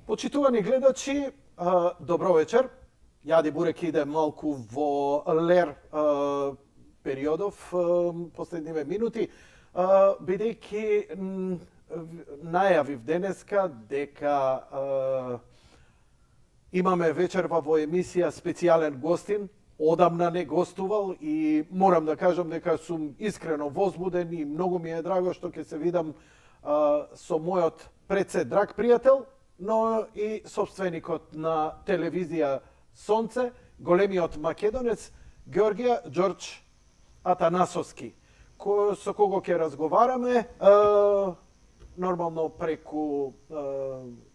Почитувани гледачи, добро вечер. Јади Бурек иде малку во лер периодов последниве минути, бидејќи најавив денеска дека имаме вечерва во емисија специјален гостин. Одамна не гостувал и морам да кажам дека сум искрено возбуден и многу ми е драго што ќе се видам со мојот пред се драг пријател, но и собственикот на телевизија Сонце, големиот македонец Георгија Ѓорđ Атанасовски, со кого ќе разговараме нормално преку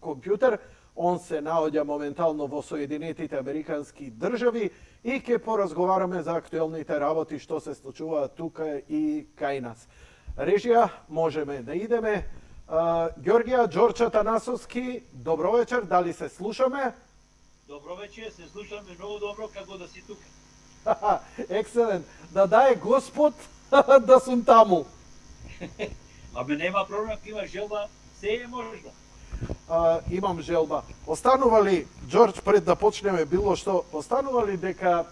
компјутер. Он се наоѓа моментално во Соединетите Американски држави и ќе поразговараме за актуелните работи што се случуваат тука и кај нас. Режија, можеме да идеме. Георгија Ѓорđ Атанасовски, добро вечер, дали се слушаме? Добро вечер, се слушаме многу добро, како да си тука. Екселент, да даде Господ да сум таму. Абе нема проблем, има желба, се е можно. Имам желба. Останува ли, Ѓорđ, пред да почнеме било што, останува ли дека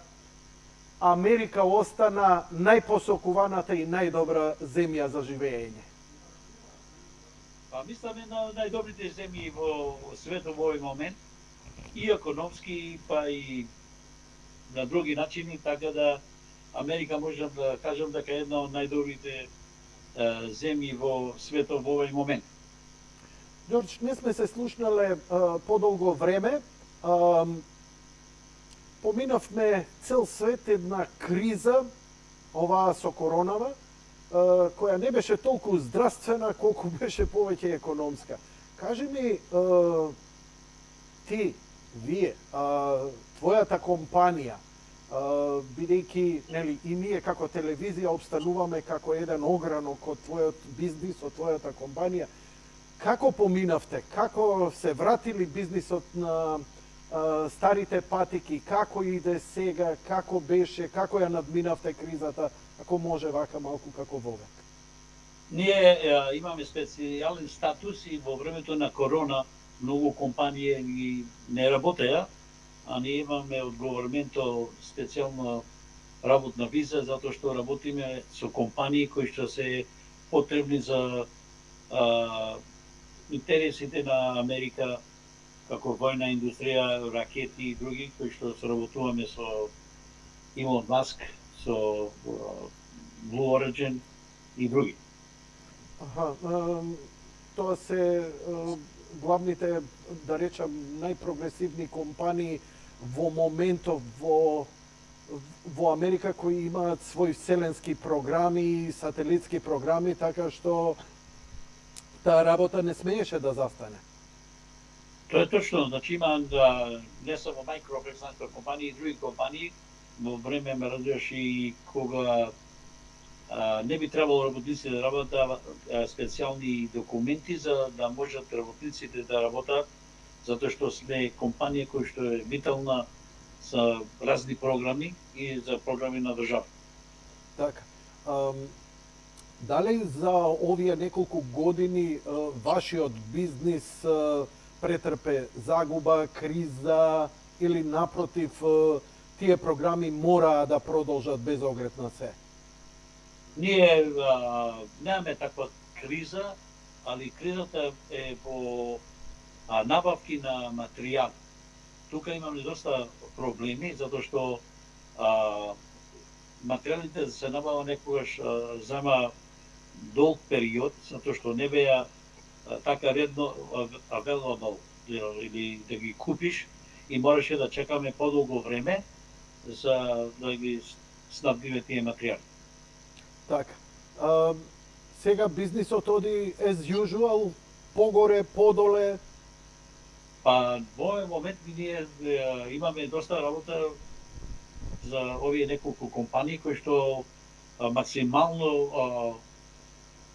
Америка остана најпосокуваната и најдобра земја за живење? Па мислам една од најдобрите земји во светот во овој момент, и економски, па и на други начини, така да Америка можам да кажам дека е една од најдобрите земји во светот во овој момент. Ѓорđ, не сме се слушнале подолго време. Поминавме цел свет една криза, оваа со коронава, која не беше толку здравствена, колку беше повеќе економска. Кажи ми, ти, вие, твојата компанија, бидејќи нели и ние како телевизија обстануваме како еден огранок од твојот бизнис, од твојата компанија, како поминавте? Како се вратили бизнисот на старите патики? Како иде сега? Како беше? Како ја надминавте кризата? Ако може вака малку како вовек? Ние имаме специјален статус и во времето на корона многу компании не работеа, а ние имаме од governmenто специјална работна виза, затоа што работиме со компании кои што се потребни за интересите на Америка, како војна индустрија, ракети и други, кои што соработуваме со Илон Маск, со Blue Origin и други. Тоа се главните, да речам, најпрогресивни компании во моментов во Америка кои имаат своји вселенски програми, сателитски програми, така што таа работа не смееше да застане. Тоа е точно, значи има не само мајкроамерикански компании и други компании, во време ме разбираш и кога не би требало работниците да работат специјални документи за да можат работниците да работат, затоа што сме компанија која што е витална за разни програми и за програми на држава. Така. Дали за овие неколку години вашиот бизнис претрпе загуба, криза или напротив тие програми мораа да продолжат без оглед на се? Ние немаме таква криза, али кризата е во набавки на материјал. Тука имаме доста проблеми, затоа што материјалите се набава некогаш зема долг период, затоа што не беа така редно available или да ги купиш и мораше да чекаме подолго време за да ги снабдиме тие материјали. Така. Сега бизнисот оди as usual, погоре, подоле? Па во овој момент ние имаме доста работа за овие неколку компании кои што максимално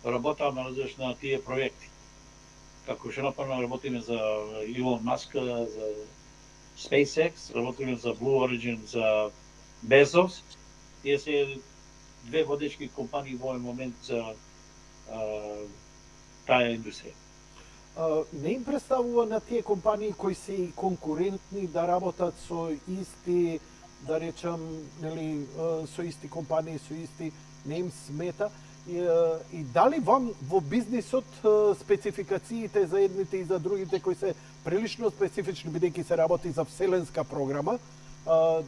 работаме на тие проекти. Како што например работиме за Илон Маск, за SpaceX, работиме за Blue Origin, за Bezos. Тие се две водечки компании во овој момент за таа индустрија. не им представува на тие компании кои се и конкурентни да работат со исти, да речам, нели, со исти компании, со исти, не им смета. И дали вам во бизнисот спецификациите за едните и за другите кои се прилично специфични бидејќи се работи за вселенска програма,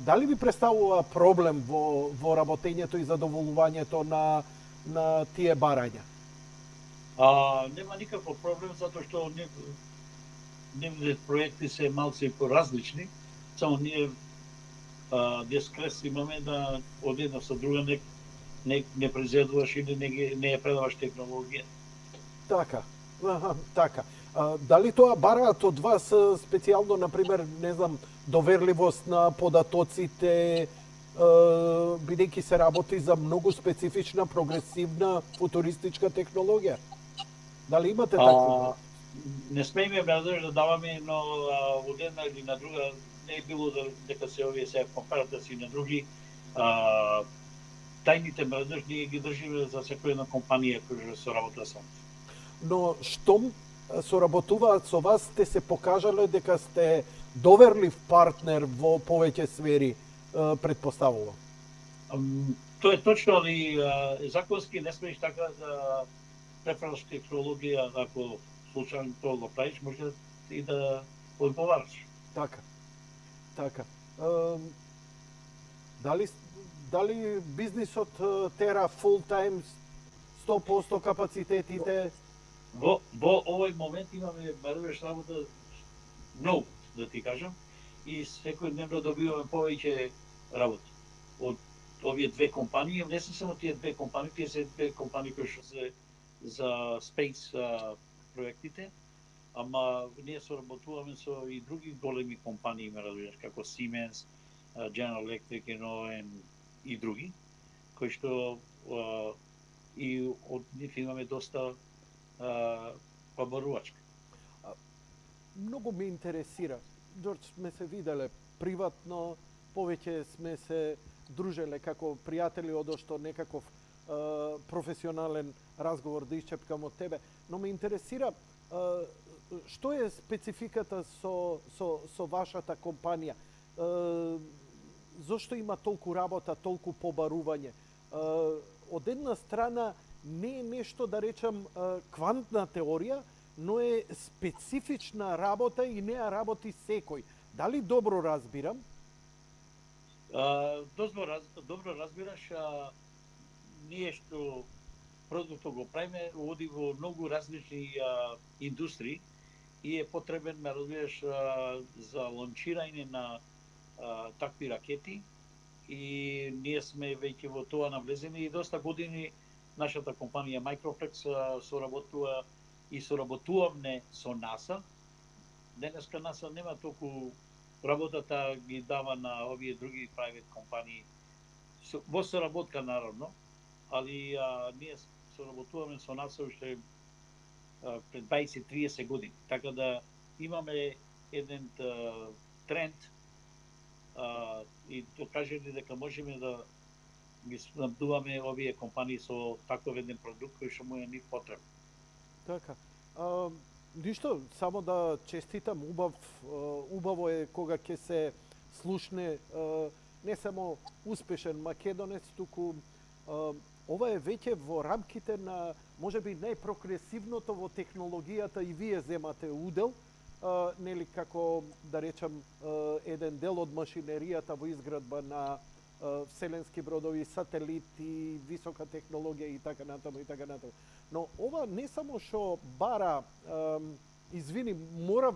дали ви представува проблем во работењето и задоволувањето на тие барања? Нема никаков проблем затоа што нивните проекти се малце поразлични, само ние дискрес имаме да од една со друга не произведуваш или не ја предаваш технологија. Така, така. Дали тоа бараат од вас специјално, например, не знам, доверливост на податоците, бидејќи се работи за многу специфична, прогресивна, футуристичка технологија? Дали имате такво? Не смееме да даваме, но од една или на друга не е било дека се овие се компарата си на други. Тајните мрежи ние ги држиме за секоја една компанија која се работа со нас. Но штом соработуваат со вас, сте се покажале дека сте доверлив партнер во повеќе сфери, претпоставувам. Тоа е точно, али законски не смееш така да префрлаш технологија, ако случајно тоа го правиш, може и да одговараш. Така. Така. Дали бизнисот тера фул тајм 100% капацитетите? Во овој момент имаме баруваш работа многу, да ти кажам, и секојдневно добиваме повеќе работа од овие две компании. Не се само тие две компании, тие се две компании кои што се за space проектите, ама ние соработуваме со и други големи компании, ме разбираш, како Siemens, General Electric, и други, кои што и од нив имаме доста побарувачка. Многу ме интересира. Џорџ, сме се виделе приватно, повеќе сме се дружеле како пријатели, одошто некаков професионален разговор да исчепкам од тебе, но ме интересира што е спецификата со вашата компанија? Зошто има толку работа, толку побарување? Од една страна не е нешто, да речам, квантна теорија, но е специфична работа и не ја работи секој. Дали добро разбирам? Добро разбираш, ние што продуктот го правиме, оди во многу различни индустрии и е потребен, ме разбираш, за лончирање на такви ракети, и ние сме веќе во тоа навлезени и доста години нашата компанија Microflex соработува и соработуваме со НАСА. Денеска НАСА нема толку работата ги дава на овие други private компании. Во соработка наравно, али ние соработуваме со НАСА уште пред 20-30 години. Така да имаме еден тренд и докажени дека можеме да ги снабдуваме овие компании со таков еден продукт кој што му е ни потребен. Така. Ништо, само да честитам, убаво е кога ќе се слушне не само успешен македонец, туку ова е веќе во рамките на можеби најпрогресивното во технологијата и вие земате удел, нели, како да речам еден дел од машинеријата во изградба на вселенски бродови, сателити, висока технологија и така натаму и така натаму. Но ова не само што бара, извини, морам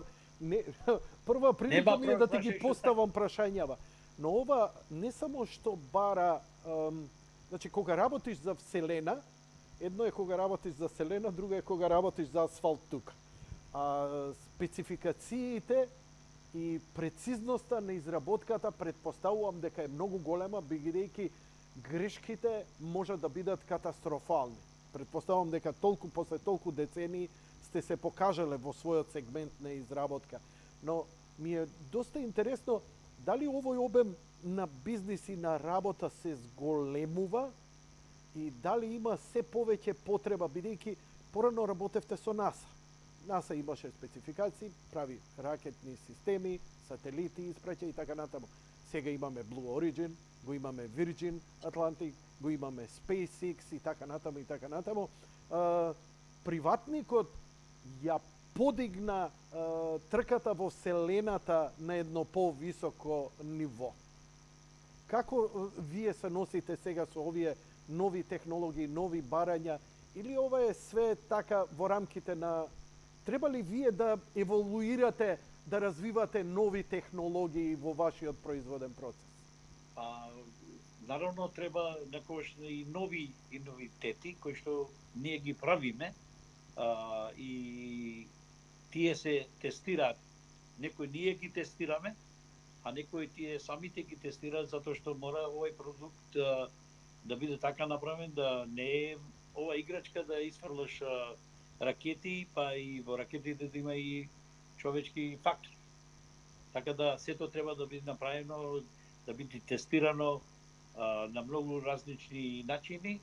прва прилика ми е да ти ги поставам прашањава. Но ова не само што бара, значи кога работиш за Вселена, едно е кога работиш за Вселена, друго е кога работиш за асфалт тука. Спецификациите и прецизноста на изработката претпоставувам дека е многу голема, бидејќи грешките можат да бидат катастрофални. Претпоставувам дека после толку децении сте се покажале во својот сегмент на изработка. Но ми е доста интересно дали овој обем на бизнис и на работа се зголемува и дали има се повеќе потреба, бидејќи порано работевте со НАСА. НАСА имаше спецификации, прави ракетни системи, сателити испраќа и така натаму. Сега имаме Blue Origin, го имаме Virgin Atlantic, го имаме SpaceX и така натаму и така натаму. Приватникот ја подигна трката во Вселената на едно повисоко ниво. Како вие се носите сега со овие нови технологии, нови барања, или ова е све така во рамките на... Треба ли вие да еволуирате, да развивате нови технологии во вашиот производен процес? Наравно треба некогаш и нови иновитети кои што ние ги правиме и тие се тестираат. Некои ние ги тестираме, а некои тие самите ги тестираат затоа што мора овој продукт да биде така направен да не е ова играчка да изфрлаш ракети, па и во ракетите да има и човечки фактор. Така да сето треба да биде направено, да биде тестирано на многу различни начини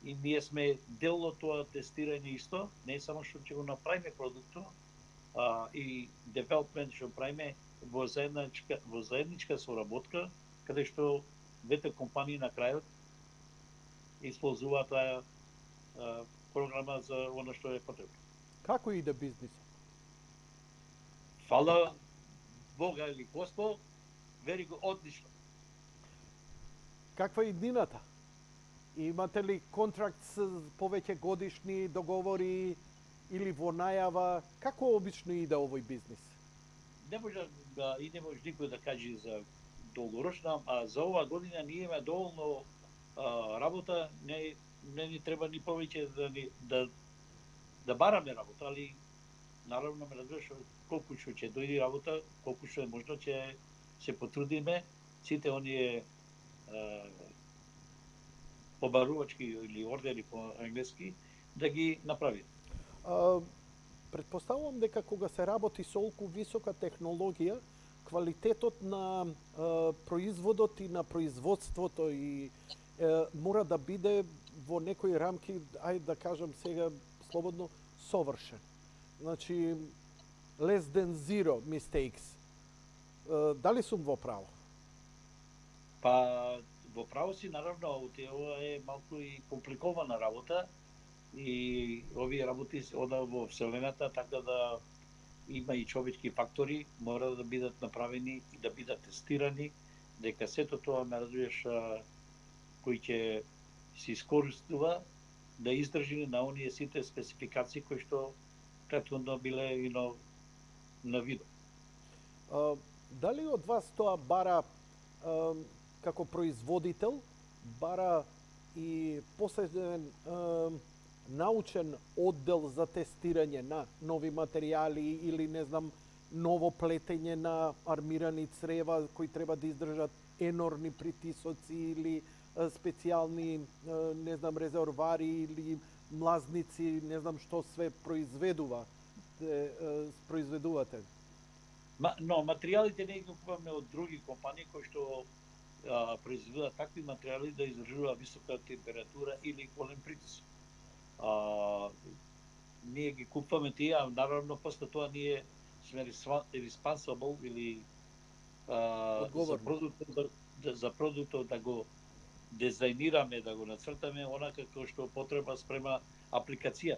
и ние сме дел од тоа тестирање исто, не само што ќе го направиме продуктот, и девелопмент што правиме во заедничка соработка, каде што двете компании на крајот исползуваат таа програма за оно што е потребно. Како иде бизнисот? Фала Бога или Господ, одлично. Каква е иднината? Имате ли контракт с повеќе годишни договори или во најава? Како обично иде овој бизнис? Не може да и не може никој да каже за долгорочна, а за ова година ние имаме доволно работа, не ни треба ни повеќе да бараме работа, али наравно ме разбираш колку ќе дојде работа, колку што е можно ќе се потрудиме сите оние побарувачки или ордери по енглески да ги направи. Предпоставувам дека кога се работи со толку висока технологија, квалитетот на производот и на производството и мора да биде во некои рамки, ајде да кажам сега слободно, совршен. Значи, less than zero mistakes. Дали сум во право? Па, во право си, наравно, ова е малку и компликована работа и овие работи ода во Вселената, така да има и човечки фактори, мора да бидат направени и да бидат тестирани, дека сето тоа ме разбираш кој ќе се искористува да издржи на оние сите спецификации кои што претходно биле и на видо. Дали од вас тоа бара како производител, бара и посебен научен оддел за тестирање на нови материјали или не знам ново плетење на армирани црева кои треба да издржат енормни притисоци или специјални не знам резервоари или млазници, не знам што све произведувате. Но материјалите не ги купуваме од други компании кои што произведуваат такви материјали да издржуваат висока температура или голем притисок. Ние ги купуваме тие, а наравно после тоа ние сме responsible или за продуктот да го дизајнираме, да го нацртаме онака како што потреба спрема апликација.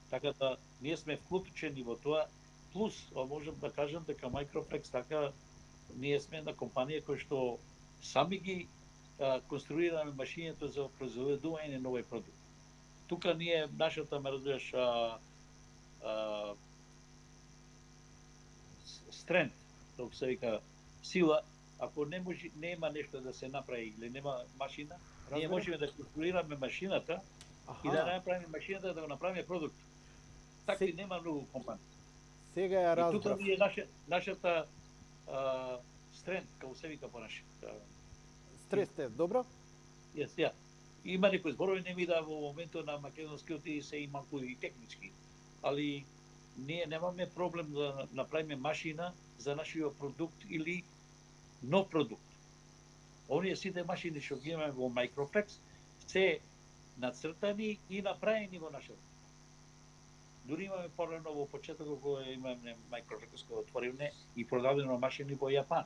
Така да ние сме вклучени во тоа, плюс можам да кажам дека Microplex така ние сме една компанија која што сами ги конструираме машините за произведување на овој продукт. Тука ние, нашата, ме разбираш, стрент, тоа се вика сила, ако нема нешто да се направи или нема машина, ние можеме да конструираме машината и да направиме машината да го направиме продукт. Такви нема многу компании. Сега ја разбрав. И тука ние нашата стрент, како се вика понаше. Стрес тест, добро? Ја. Има некои зборови, не ми да во моментот на македонскиот и се има кои технички, али ние немаме проблем да направиме машина за нашиот продукт или нов продукт. Оние сите машини што ги имаме во Microplex се нацртани и направени во нашата. Дури имаме порано во почетокот кога имаме Microflex кога отворивме и продадено машини во Јапан.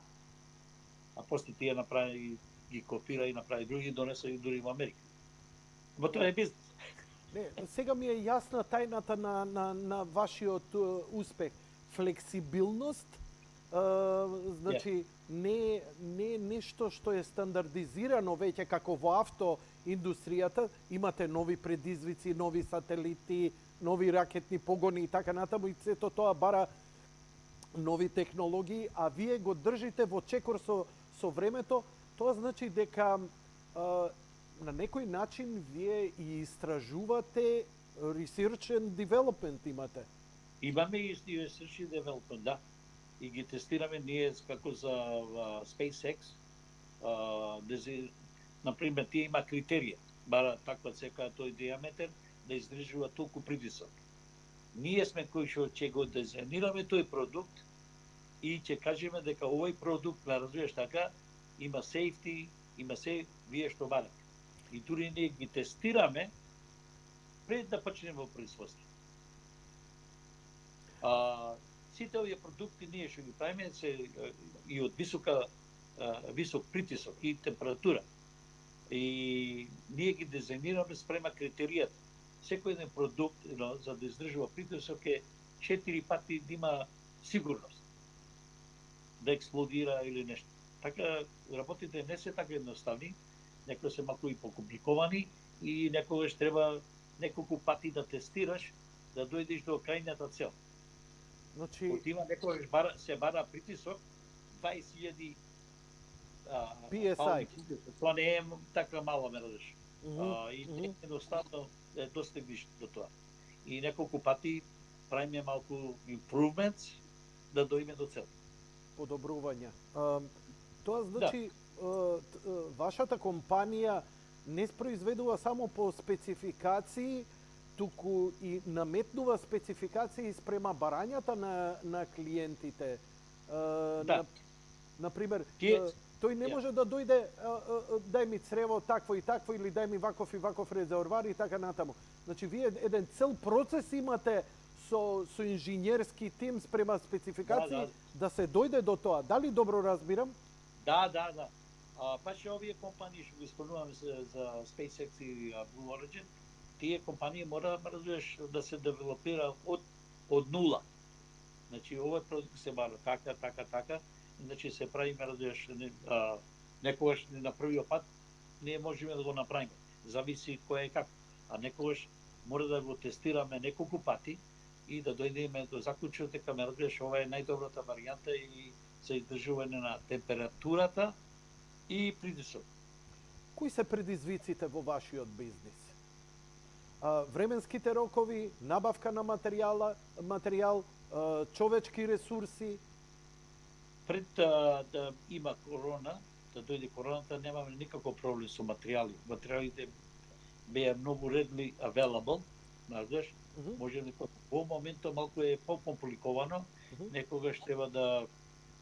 А после тие направи ги копира и направи други, донеса и дури во Америка. Во тоа е бизнес. Не, сега ми е јасна тајната на вашиот успех. Флексибилност, значи не е нешто што е стандардизирано веќе како во автоиндустријата. Имате нови предизвици, нови сателити, нови ракетни погони и така натаму, и сето тоа бара нови технологии, а вие го држите во чекор со времето. Тоа значи дека на некој начин вие и истражувате, research and development имате. Имаме и research and development, да. И ги тестираме ние како за SpaceX. Например, тие има критерија, бара таква цека тој диаметер да издржува толку притисок. Ние сме кои што ќе го дизајнираме тој продукт и ќе кажеме дека овој продукт, разбираш така, има safety, има се вие што барате. И дури ние ги тестираме пред да почнеме во производство. Сите овие продукти ние што ги правиме се и од висок притисок и температура. И ние ги дизајнираме спрема критеријата. Секој еден продукт, за да издржува притисок е 4 пати да има сигурност да експлодира или нешто. Така работите не се така едноставни, некои се малку и покомпликовани и некогаш треба неколку пати да тестираш да дојдеш до крајната цел. Значи, Отива некогаш се бара притисок 20.000 PSI. Тоа не е така мало, ме разбираш. И не е едноставно да достигнеш до тоа. И неколку пати правиме малку improvements да дојдеме до цел. Подобрување. Тоа значи вашата компанија не произведува само по спецификации, туку и наметнува спецификации спрема барањата на клиентите. Да. Например, Тие- тој не може да дојде дај ми црево такво и такво или дај ми ваков и ваков резервоар и така натаму. Значи вие еден цел процес имате со инженерски тим спрема спецификации да се дојде до тоа. Дали добро разбирам? Да. Паче овие компании што ги спомнуваме за SpaceX и Blue Origin, тие компании мора разбираш да се девелопира од нула. Значи овој продукт се бара така, значи се прави разбираш некогаш на првиот пат не можеме да го направиме. Зависи кој е како. А некогаш мора да го тестираме неколку пати и да дојдеме до заклучок дека разбираш ова е најдобрата варијанта и за издржување на температурата и притисок. Кои се предизвиците во вашиот бизнис? Временските рокови, набавка на материјал, човечки ресурси. Пред да има корона, да дојде короната, немаме никаков проблем со материјали. Материјалите беа многу readily available, знаеш, може во моментот малку е покомпликовано, некогаш треба да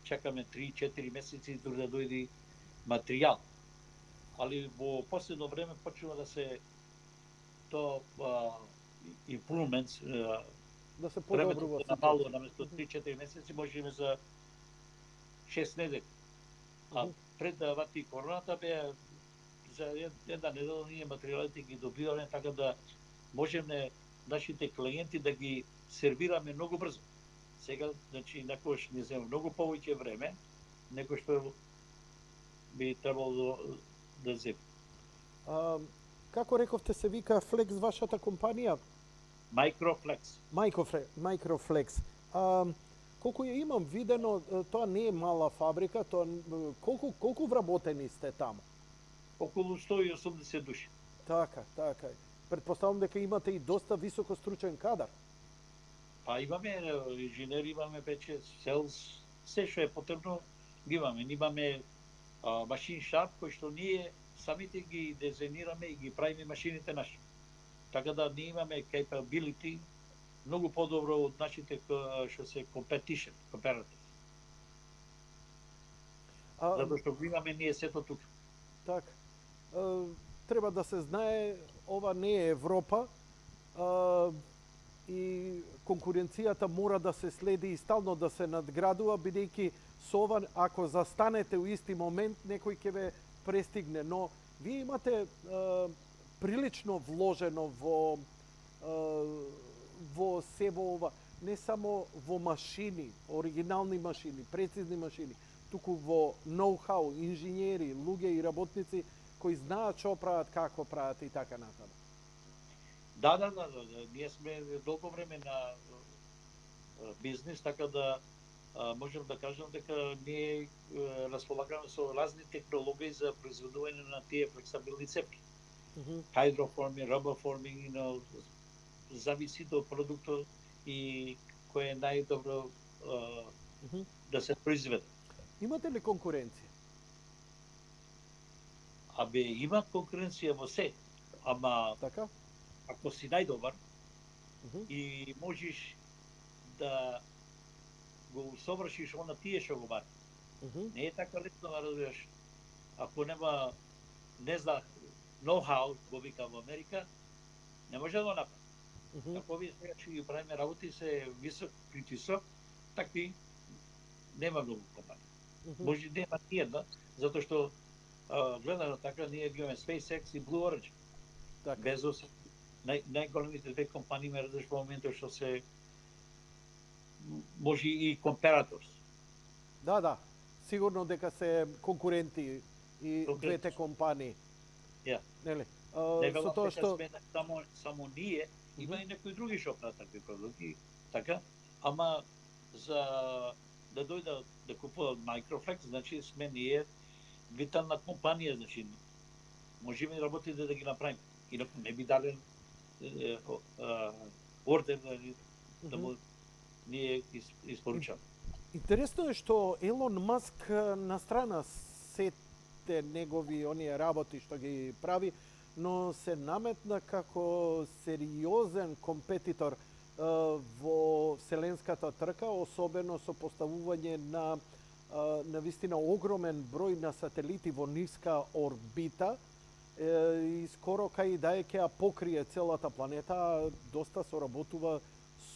чекаме 3-4 месеци дури да дојде материјал. Али во последно време почнува да се improvements, Да се времето подобрува. на мало, наместо 3-4 месеци можеме за 6 недели. А пред да вати короната беа за една недела ние материјалите ги добиваме така да можеме нашите клиенти да ги сервираме многу брзо. Сега, значи, некојаш ни зема многу повеќе време, некој што би требало да зема. Како рековте се вика Flex вашата компанија? Microflex. Microflex. Колку ја имам видено, тоа не е мала фабрика, тоа колку вработени сте таму? Околу 180 души. Така. Предпоставам дека имате и доста високо стручен кадар. Па имаме инженери, имаме веќе селс, се што е потребно ги имаме. Имаме машин шап кој што ние самите ги дизајнираме и ги правиме машините наши. Така да ние имаме capability многу подобро од нашите што се competitive. Затоа што го имаме ние сето тука. Така. Треба да се знае, ова не е Европа. и конкуренцијата мора да се следи и стално да се надградува, бидејќи со ова, ако застанете у исти момент, некој ќе ве престигне. Но вие имате прилично вложено во се во ова, не само во машини, оригинални машини, прецизни машини, туку во ноу-хау, инженери, луѓе и работници кои знаат што прават, како прават и така натаму. Да. Ние сме долго време на бизнис, така да можам да кажам дека ние располагаме со разни технологии за произведување на тие флексибилни цевки. Hydroforming, rubber forming, зависи до продуктот и кој е најдобро да се произведе. Имате ли конкуренција? Има конкуренција во се, ама Така? ако си најдобар и можеш да го совршиш она тие што го барат. Не е така лесно, разбираш. Ако нема, не знам, ноу-хау, го вика во Америка, не може да го направи. Ако ви сега што ги правиме работи се висок притисок, такви нема многу компании. Може нема ни една, затоа што гледано така ние имаме SpaceX и Blue Origin. Така. Безос, најголемите две компании ме разлиш во моментот што се може и Comparators. Да. Сигурно дека се конкуренти и двете компании. Ја. Нели? Не Со тоа што сме само ние, има и некои други што прават такви продукти, така, ама за да дојдат да купуваат Microflex, значи сме ние витална компанија, значи можеме да работиме да ги направиме. Инаку не би дали ордер да му ние испоручаме. интересно е што Елон Маск на страна сете негови оние работи што ги прави, но се наметна како сериозен компетитор во вселенската трка, особено со поставување на вистина огромен број на сателити во ниска орбита и скоро кај да е ќе ја покрие целата планета, доста соработува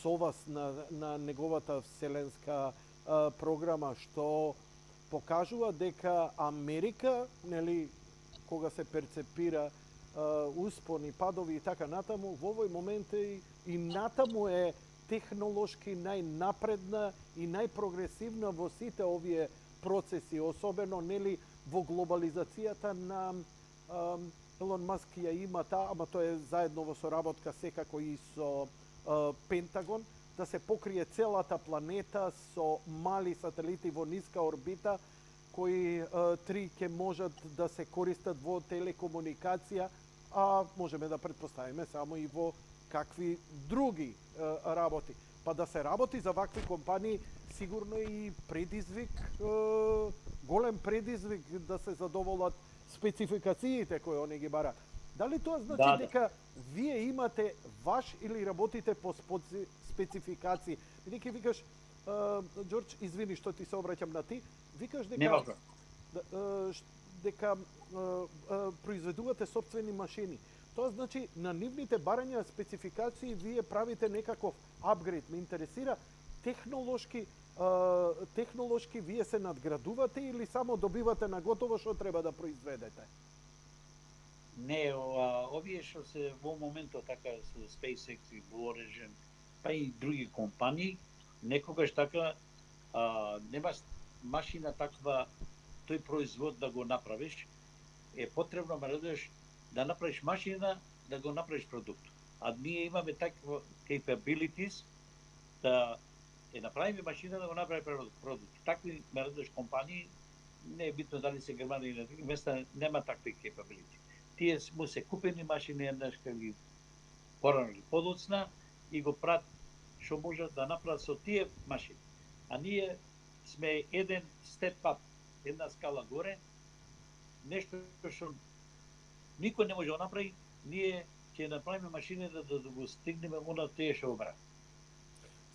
со вас на неговата вселенска програма, што покажува дека Америка, нели, кога се перцепира успони, падови и така натаму, во овој момент и натаму е технолошки најнапредна и најпрогресивна во сите овие процеси, особено нели во глобализацијата на Елон Маск ја има таа, ама тоа е заедно во соработка секако и со Пентагон, да се покрие целата планета со мали сателити во ниска орбита, кои три ќе можат да се користат во телекомуникација, а можеме да предпоставиме само и во какви други работи. Па да се работи за вакви компании, сигурно и предизвик, голем предизвик да се задоволат спецификациите кои они ги бараат. Дали тоа значи дека вие имате ваш или работите по спецификации? Бидејќи викаш, Ѓорđ, извини што ти се обраќам на ти, викаш дека произведувате собствени машини. Тоа значи на нивните барања спецификации вие правите некаков апгрейд. Ме интересира технолошки вие се надградувате или само добивате на готово што треба да произведете? Не, овие што се во моментот така со SpaceX и Blue Origin, па и други компании, некогаш така нема машина таква тој производ да го направиш, е потребно да направиш машина, да го направиш продукт. А ние имаме таква capabilities да направиме машина да го направи продукт. Такви компании, не е битно дали се Германија или на други места, нема такви capabilities. Тие му се купени машини еднаш кога ги порано или подоцна и го прават што можат да направат со тие машини. А ние сме еден степ up, една скала горе, нешто што никој не може да направи, ние ќе направиме машини да го стигнеме она тие што го барат.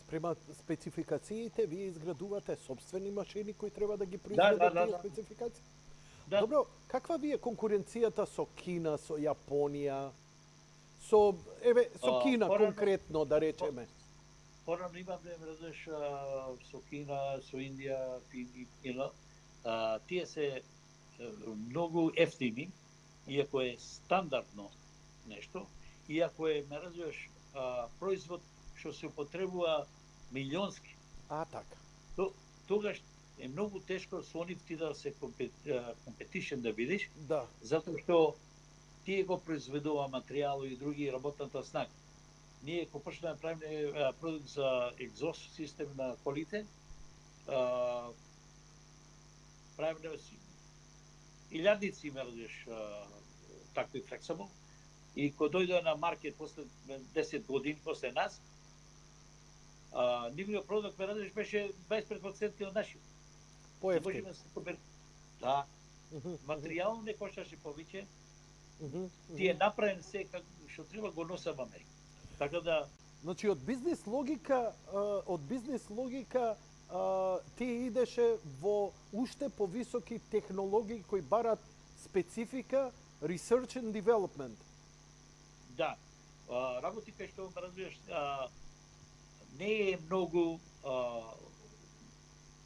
Спрема спецификациите, вие изградувате собствени машини кои треба да ги произведат тие спецификации? Да. Добро, каква ви е конкуренцијата со Кина, со Јапонија, со Кина порано- конкретно да речеме. Порано има време, разумеш, со Кина, со Индија, Филипина, тие се многу ефтини, иако е стандардно нешто, иако е, ме разбираш, производ што се употребува милионски, Така. тогаш е многу тешко со нив ти да се компетишен да бидеш, Да. затоа што тие го произведува материјал и други работната снага. Ние го почнеме да правиме продукт за екзост систем на колите, правиме илјадници, ме разбираш, такви флексибл, и кога дојде на маркет после 10 години после нас, нивниот продукт, ме разбираш, беше 25% од нашиот. Поевтин. Да. Материјал не кошташе повеќе, ти е направен се како што треба го носа во Америка. Така да, Значи од бизнес логика, ти идеше во уште повисоки технологии кои барат специфика, research and development. да, работи кај што ме разбираш, не е многу,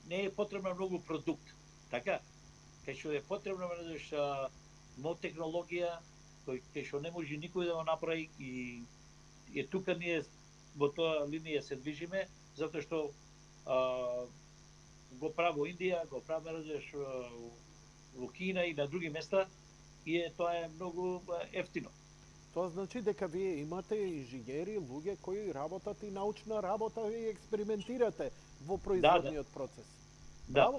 не е потребно многу продукт. Така, кај што е потребно, ме разбираш, нова технологија, кај што не може никој да го направи, и тука ние во тоа линија се движиме, затоа што го прави во Индија, го прави, разбираш, во Кина и на други места, и тоа е многу ефтино. Тоа значи дека вие имате инженери, луѓе кои работат и научна работа и експериментирате во производниот процес. Да.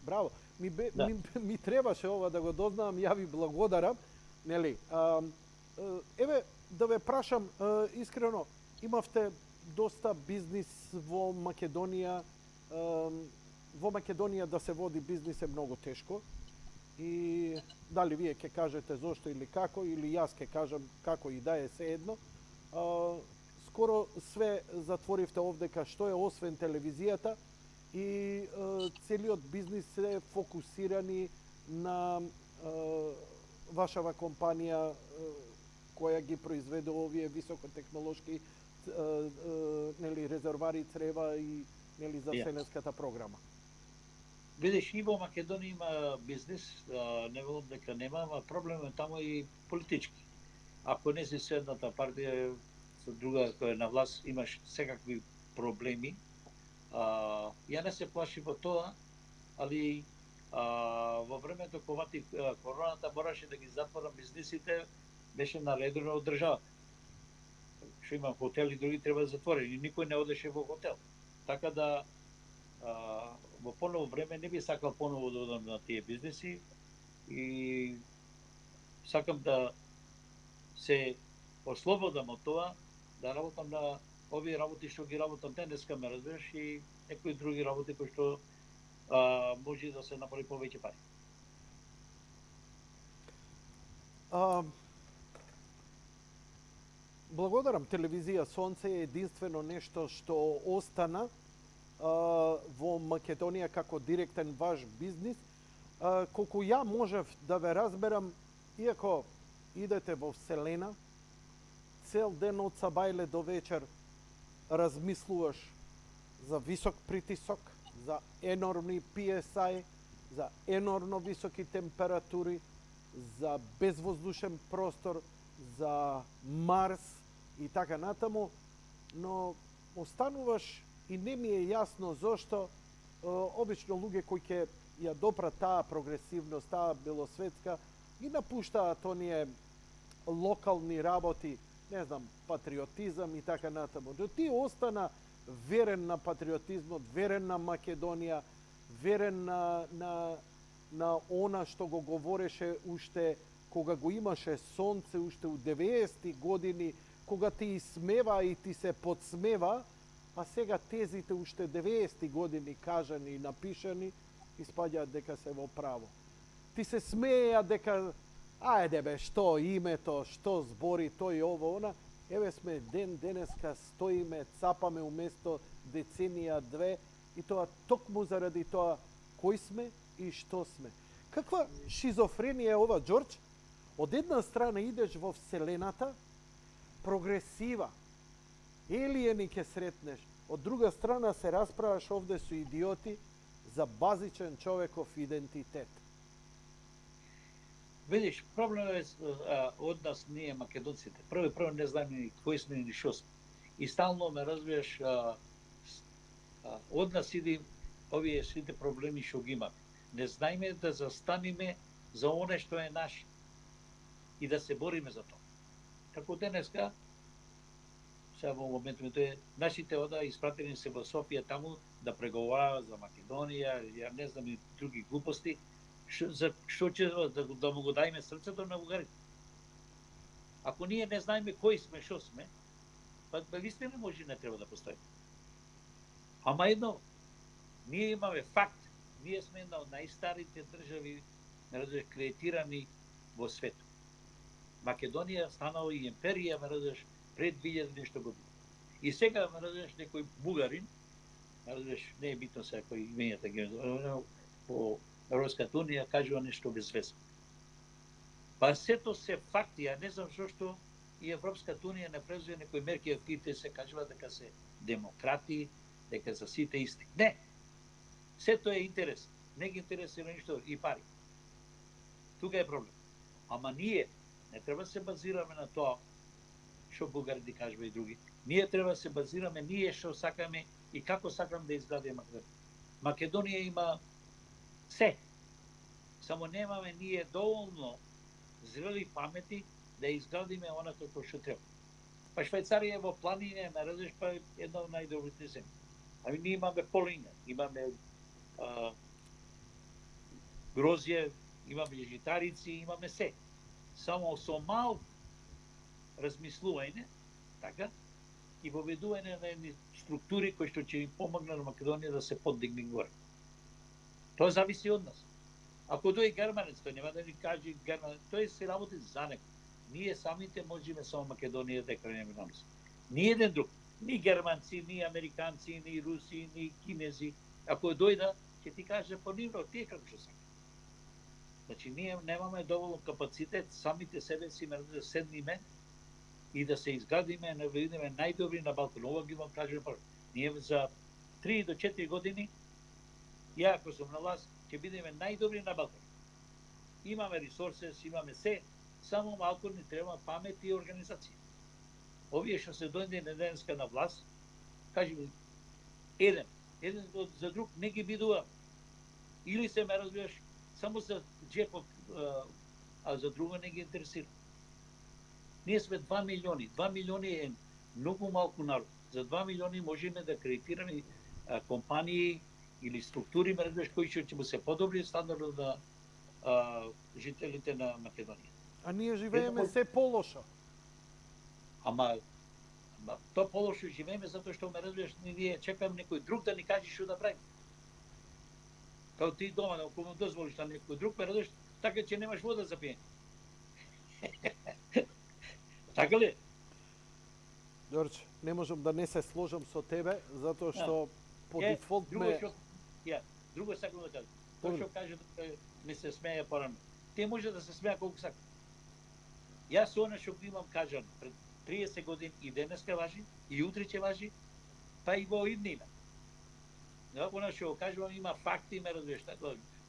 Браво. Ми требаше ова да го дознавам, ја ви благодарам. Нели, еве да ве прашам искрено, имавте доста бизнис во Македонија. Во Македонија да се води бизнис е многу тешко. И дали вие ќе кажете зошто или како, или јас ќе кажам како, и да е се едно. Скоро све затворивте овдека што е освен телевизијата, и целиот бизнис е фокусирани на вашава компанија која ги произведува овие високотехнолошки нели резервари црева и нели за вселенската програма. Видиш, и во Македонија има бизнис, не велам дека нема, ама проблем е таму и политички. Ако не си со едната партија, со друга која е на власт, имаш секакви проблеми. Ја не се плаши во тоа, али во времето кога короната мораше да ги затвора бизнисите, беше наредено од државата. Што има хотели и други треба да затворени, никој не одеше во хотел. Така да во поново време не би сакал поново да одам на тие бизниси, и сакам да се ослободам од тоа, да работам на овие работи што ги работам денеска, ме разбираш, и некои други работи кои што може да се направи повеќе пари. Благодарам. Телевизија Сонце е единствено нешто што остана во Македонија како директен ваш бизнис. Колку ја можев да ве разберам, иако идете во вселена, цел ден од сабајле до вечер размислуваш за висок притисок, за енормни PSI, за енормно високи температури, за безвоздушен простор, за Марс и така натаму, но остануваш и не ми е јасно зошто обично луѓе кои ќе ја допрат таа прогресивност, таа белосветска, ги напуштаат оние локални работи, не знам, патриотизам и така натаму. Но ти остана верен на патриотизмот, верен на Македонија, верен на она што го говореше уште кога го имаше сонце, уште у 90-ти години, кога ти исмева и ти се подсмева, а сега тезите уште 90-ти години кажани и напишани, испаѓаат дека се во право. Ти се смеја дека ајде бе, што името, што збори тој ово, она. Еве сме денеска стоиме, цапаме уместо деценија две, и тоа токму заради тоа кој сме и што сме. Каква шизофренија е ова, Ѓорđ? Од една страна идеш во вселената, прогресива. Елиени ќе сретнеш. Од друга страна се расправаш овде со идиоти за базичен човеков идентитет. Видиш, проблемот е од нас ние македонците. Прво не знаеме ни кои сме ни шо сме. И стално ме разбираш, од нас иде овие сите проблеми што ги имаме. Не знаеме да застанеме за оне што е наше и да се бориме за тоа. Како денеска, сега во моментот нашите ода испратени се во Софија таму да преговараат за Македонија, ја не знам и други глупости, што ќе да му го дајме срцето на бугарите. Ако ние не знаеме кои сме, што сме, па вистина може не треба да постои. Ама едно, ние имаме факт, ние сме една од најстарите држави, кредитирани во светот. Македонија станала и империја, пред 2000 нешто години. И сега, некој бугарин, не е битно сега кој имењата ги по Европската унија, кажува нешто безвезно. Па сето се факти, ја не знам зошто и Европската унија не презува некои мерки, кои се кажува дека се демократи, дека за сите исти. Не! Сето е интерес. Не ги интересира ништо и пари. Тука е проблем. Ама ние не треба да се базираме на тоа што бугарите кажува и други. Ние треба да се базираме ние што сакаме и како сакаме да изгради Македонија. Македонија има се. Само немаме ние доволно зрели памети да изградиме онака кој што треба. Па Швајцарија во планине, наредиш, па една од најдобрите земји. Ами ние имаме полиња, имаме грозје, имаме житарици, имаме се. Само со мал размислување, така, и воведување на едни структури кои што ќе им помогне на Македонија да се подигне горе. Тоа зависи од нас. Ако дојде германец, тој нема да ни каже германец, тој се работи за некој. Ние самите можеме само Македонија да кренеме на нас. Ни еден друг, ни германци, ни американци, ни руси, ни кинези, ако дојда, ќе ти каже по нивно, тие како што сака. Значи, ние немаме доволно капацитет самите себе си да седниме и да се изградиме, да видиме најдобри на Балкан. Ова ги вам кажем прво. Ние за 3 до 4 години, ја ако сум на власт, ќе бидеме најдобри на Балкан. Имаме ресурсес, имаме се, само малку ни треба памет и организација. Овие што се дојде денеска на власт, кажи еден за друг не ги бидува. Или се ме разбираш само за джепот, а за друго не ги интересира. Ние сме 2 милиони. 2 милиони е многу малку народ. За 2 милиони можеме да кредитираме компании или структури, кои ќе му се подобри стандардот на жителите на Македонија. А ние живееме се полошо. Ама тоа полошо живееме затоа што ме разбираш, ние чекаме некој друг да ни каже што да правиме. Као ти дома, ако му дозволиш на некој друг, ме разбираш, така че немаш вода за пиење. Така ли? Ѓорче, не можам да не се сложам со тебе, затоа што по дефолт ме... Друго сакам да кажам. Тоа што каже ми се смеја порано. Те може да се смеја колку сака. Јас со она што го имам кажано пред 30 години и денеска важи, и утре ќе важи, па и во иднина. Она што кажувам има факти, ме разбираш.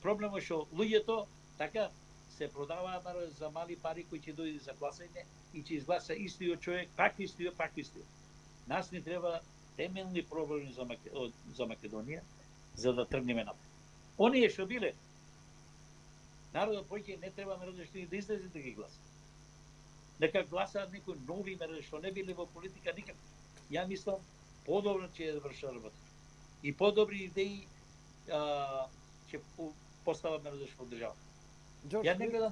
Проблемот што луѓето така се продаваат за мали пари кои ќе дојде за гласање и ќе изгласа истиот човек, пак истиот. Нас ни треба темелни проблеми за Македонија, за да тргнеме напред. Оние што биле, народот поќе не треба да излезе да ги гласа. Нека гласаат некои нови што не биле во политика никако. Ја мислам, подобро ќе ја вршат работа. И подобри идеи ќе постават во држава. Ѓорче,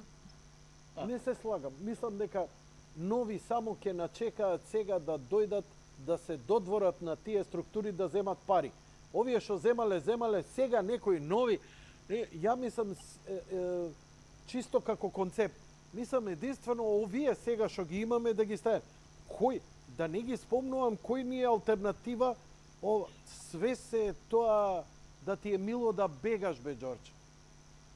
не се слагам. Мислам дека нови само ќе начекаат сега да дојдат да се додворат на тие структури да земат пари. Овие што земале, сега некои нови, ја мислам чисто како концепт. Мислам единствено овие сега што ги имаме да ги ставим. Кој да не ги спомнувам кој ни е алтернатива, све се тоа да ти е мило да бегаш бе Ѓорче.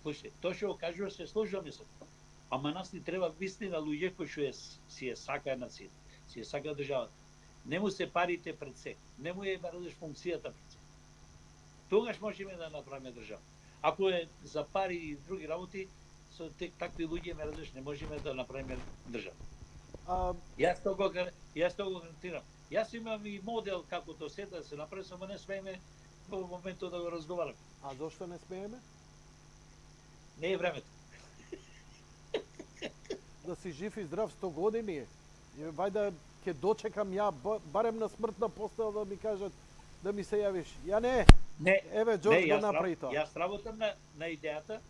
Слушај, тоа што кажува се сложуваме со тоа. Ама нас ни треба вистина луѓе кои што си е сакаат нацијата. си сака државата. Не му се парите пред се, не му е барадеш функцијата пред се. Тогаш можеме да направиме држава. Ако е за пари и други работи, со такви луѓе барадеш не можеме да направиме држава. А, Јас тоа го гарантирам. Јас имам и модел како тоа се да се направи, само не смееме во моментот да го разговараме. а зошто не смееме? Не е времето. Да си жив и здрав 100 години. Вајда ќе дочекам ја барем на смртна постела да ми кажат да ми се јавиш. Ја не. Не, Еве Џорџ го јас направи тоа. Јас работам на идејата,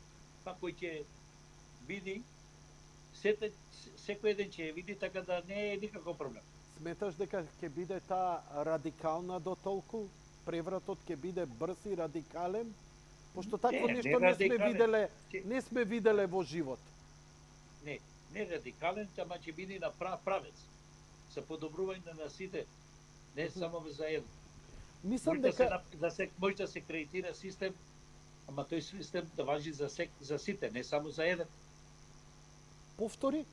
па кој ќе види, секој ден ќе ја види, така да не е никаков проблем. Сметаш дека ќе биде таа радикална до толку? Превратот ќе биде брз и радикален? Пошто такво Не, нешто не не сме радикален. виделе, не сме виделе во живот. Не радикален, ама ќе биде на правец. За подобрување на сите, не само за едно. Мислам Може дека може да се креатира систем, ама тој систем да важи за сите, не само за еден. повтори,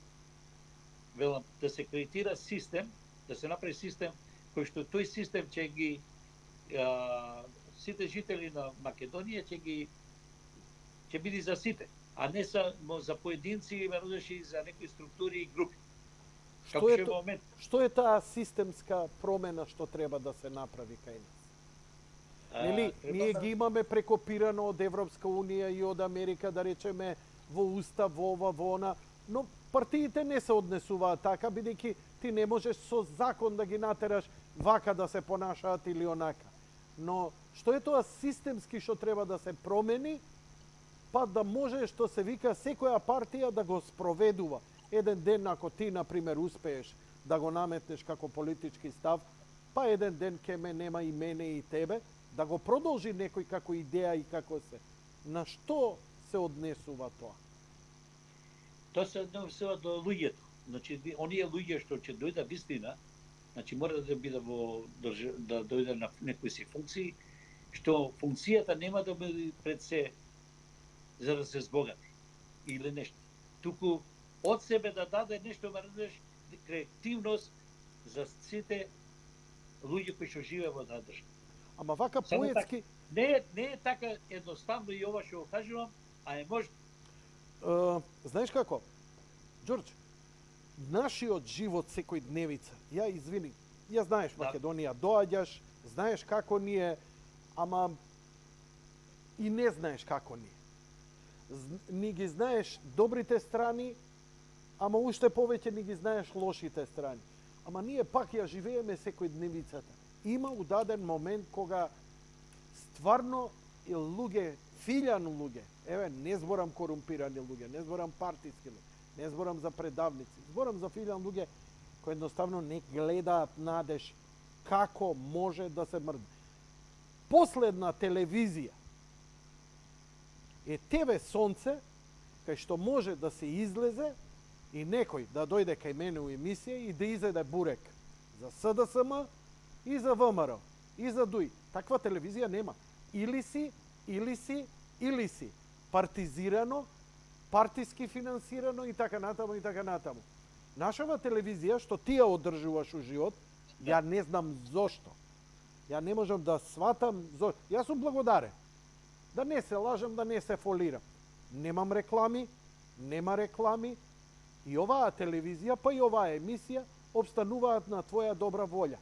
Велам, да се креатира систем, да се направи систем кој што тој систем ќе ги сите жители на Македонија ќе биде за сите, а не за поединци, веројатно и за некои структури и групи. што Како е што е то- во момент. што е таа системска промена што треба да се направи кај нас? Нели, ние ги имаме прекопирано од Европска унија и од Америка, да речеме, во устав, во ова, во она, но партиите не се однесуваат така, бидејќи ти не можеш со закон да ги натераш вака да се понашаат или онака. Но што е тоа системски што треба да се промени, па да може, што се вика, секоја партија да го спроведува. Еден ден, ако ти, например, успееш да го наметнеш како политички став, па еден ден ке ме нема и мене и тебе, да го продолжи некој како идеја и како се. На што се однесува тоа? Тоа се однесува до луѓето. Значи, оние луѓе што ќе дојдат вистина, значи мора да биде да дојде на некои си функции, што функцијата нема да биде пред се за да се збогати или нешто. Туку од себе да даде нешто, мардеш, креативност за сите луѓе кои што живеат во таа држава. Ама вака Само поетски, Не е така едноставно и ова што го кажувам, а е можно. знаеш како? Џорџ, нашиот живот секојдневица, ја извини, ја знаеш Да. Македонија, доаѓаш, знаеш како ни е, ама и не знаеш како ни е. Ни ги знаеш добрите страни, ама уште повеќе ни ги знаеш лошите страни. Ама ние пак ја живееме секојдневицата. Има удаден момент кога стварно и луѓе, филјано луѓе, еве, не зборам корумпирани луѓе, не зборам партиски луѓе, не зборам за предавници, зборам за филјан луѓе кои едноставно не гледаат надеж како може да се мрда. Последна телевизија е ТВ Сонце, кај што може да се излезе и некој да дојде кај мене у емисија и да изеде бурек за СДСМ и за ВМРО и за ДУИ. Таква телевизија нема. Или си партизирано, партиски финансирано и така натаму и така натаму. Нашава телевизија што ти ја одржуваш у живот, ја не знам зошто. Ја не можам да сватам зошто. Јас сум благодарен. Да не се лажам, да не се фолирам. Немам реклами, нема реклами и оваа телевизија, па и оваа емисија обстануваат на твоја добра волја.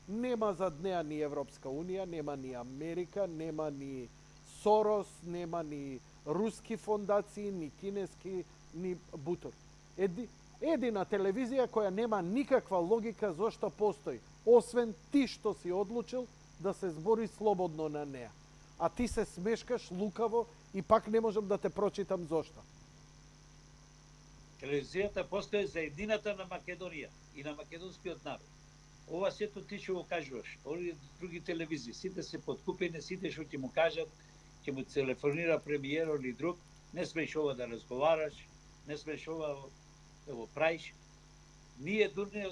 Нема зад неа ни Европска унија, нема ни Америка, нема ни Сорос, нема ни руски фондации, ни кинески, ни бутор. Едина телевизија која нема никаква логика зошто постои, освен ти што си одлучил да се збори слободно на неа. А ти се смешкаш лукаво и пак не можам да те прочитам зошто. Телевизијата постои за едината на Македонија и на македонскиот народ. Ова сето ти што го кажуваш, овие други телевизии, сите се подкупени, сите што ќе му кажат, ќе му телефонира премиерот или друг, не смееш ова да разговараш, не смееш ова да го правиш. Ние дурне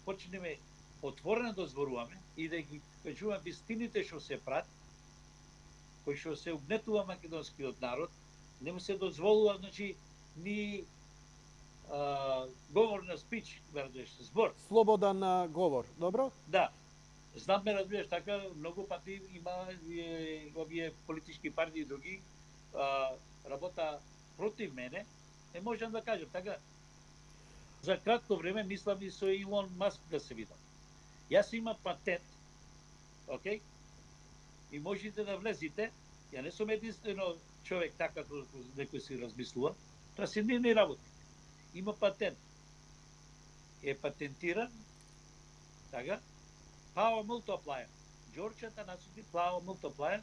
почнеме отворено да зборуваме и да ги кажуваме вистините што се прат, кои што се угнетува македонскиот народ, не му се дозволува, значи, ни говор на спич, разбираш, збор. Слободан говор, добро? Да. Знам ме, разбираш, така, многу пати има овие политички партии и други работа против мене. Не можам да кажам, така, за кратко време мислам и со Илон Маск да се видам. Јас имам патент, окей? И можете да влезете. Ја не сум единствено човек така како некој си размислува. Тоа се нивни работи. Има патент. Е патентиран, така? Power Multiplier. George Athanasовски Power Multiplier.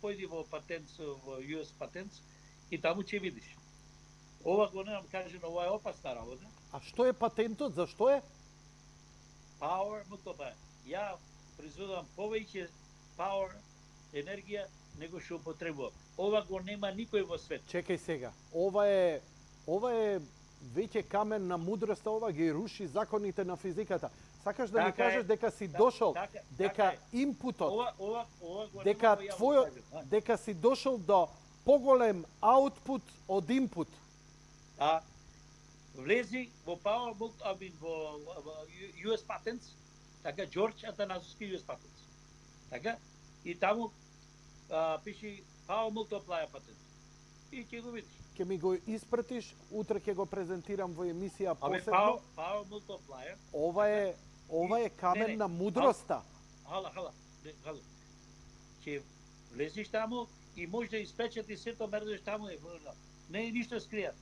Појди во патент, во US Patents и таму ќе видиш. Ова го немам кажено, ова е опасна работа. А што е патентот? Зашто е? Power Multiplier. Ја произведувам повеќе power, енергија, него што употребувам. Ова го нема никој во свет. Чекај сега. Ова е веќе камен на мудроста, ова ги руши законите на физиката. Сакаш да ми Така е. кажеш дека си дошол, така дека е. импутот, Ова го дека нема во твојот, јавно кажам. дека си дошол до поголем аутпут од импут. А влези во Power во US Patents, така George Athanasовски US Patents. Така и таму пиши Power Multiplier Patent. И ќе го видиш. Ќе ми го испратиш, утре ќе го презентирам во емисија Абе посебно. Power Multiplier. Ова е камен Не. на мудроста. Хала. Ќе влезеш таму и може да испечати сето мердеш таму е. Не е ништо скријат.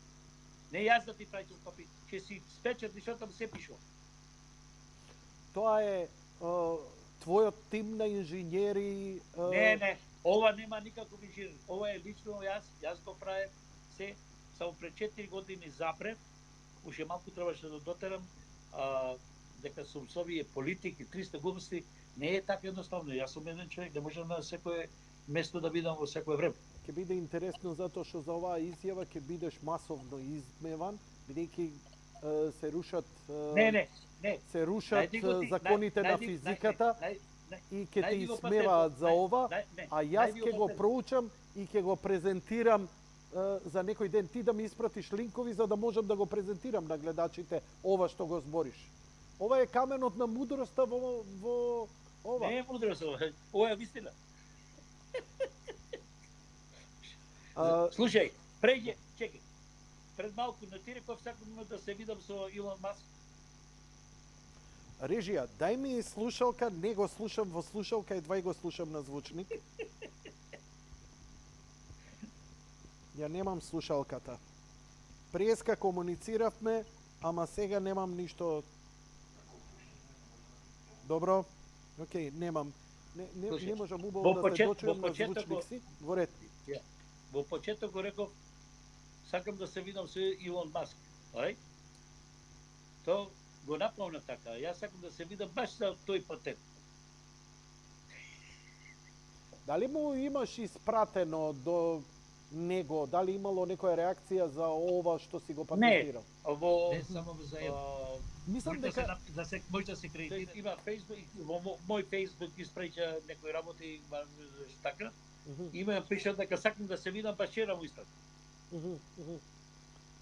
Не јас да ти праќам копи, ќе си спечати што таму се пишува. Тоа е твојот тим на инженери. Не, ова нема никаков инженер. Ова е лично јас го правев се, само пред 4 години запрев, уште малку требаше да дотерам, дека сум со овие политики, 300 глупости, не е така едноставно. Јас сум еден човек, не можам на секое место да бидам во секое време. Ќе биде интересно затоа што за оваа изјава ќе бидеш масовно измеван, бидејќи се рушат Не. се рушат Најди го ти, законите на најди- физиката и ќе те најди го измеваат патентот, за ова, не, а јас најди ќе го патентот. проучам и ќе го презентирам за некој ден. Ти да ми испратиш линкови за да можам да го презентирам на гледачите ова што го збориш. Ова е каменот на мудроста во ова. Не е мудрост ова е вистина. Слушај, чекај. Пред малку на ти реков сакам да се видам со Илон Маск. Режија, дај ми слушалка, не го слушам во слушалка, едва и го слушам на звучник. Ја немам слушалката. Преска комунициравме, ама сега немам ништо. Добро? Океј, немам. Не можам убаво да те дочујам на звучник си. Во ред. Во почеток го реков, сакам да се видам со Илон Маск. Ај? То го напомна така. Јас сакам да се видам баш за тој патент. Дали му имаш испратено до него, дали имало некоја реакција за ова што си го патентирал? Не само за Мислам може дека може да се кредитира. Има Facebook, во мој Facebook испраќа некои работи, така. Има пише дека сакам да се видам баш вчера му испрати.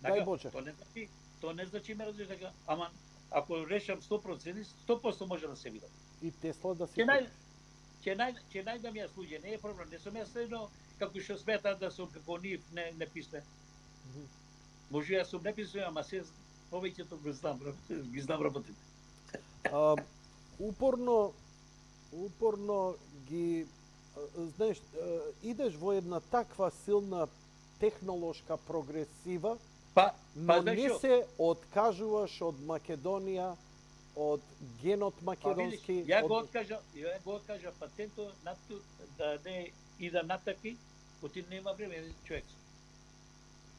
Дај Боже. То не значи ме разбираш дека, ама ако решам 100%, 100% може да се видам. и Тесла да си Ќе најдам јас луѓе, не е проблем, не сум јас следно како што сметаат да сум како нив не писме. Може јас сум не писме, ама се повеќето ги знам работите. Упорно ги знаеш, идеш во една таква силна технолошка прогресива, но не се откажуваш од Македонија, од генот македонски. Ја го откажа патентот да не ида натаки, оти нема време човек.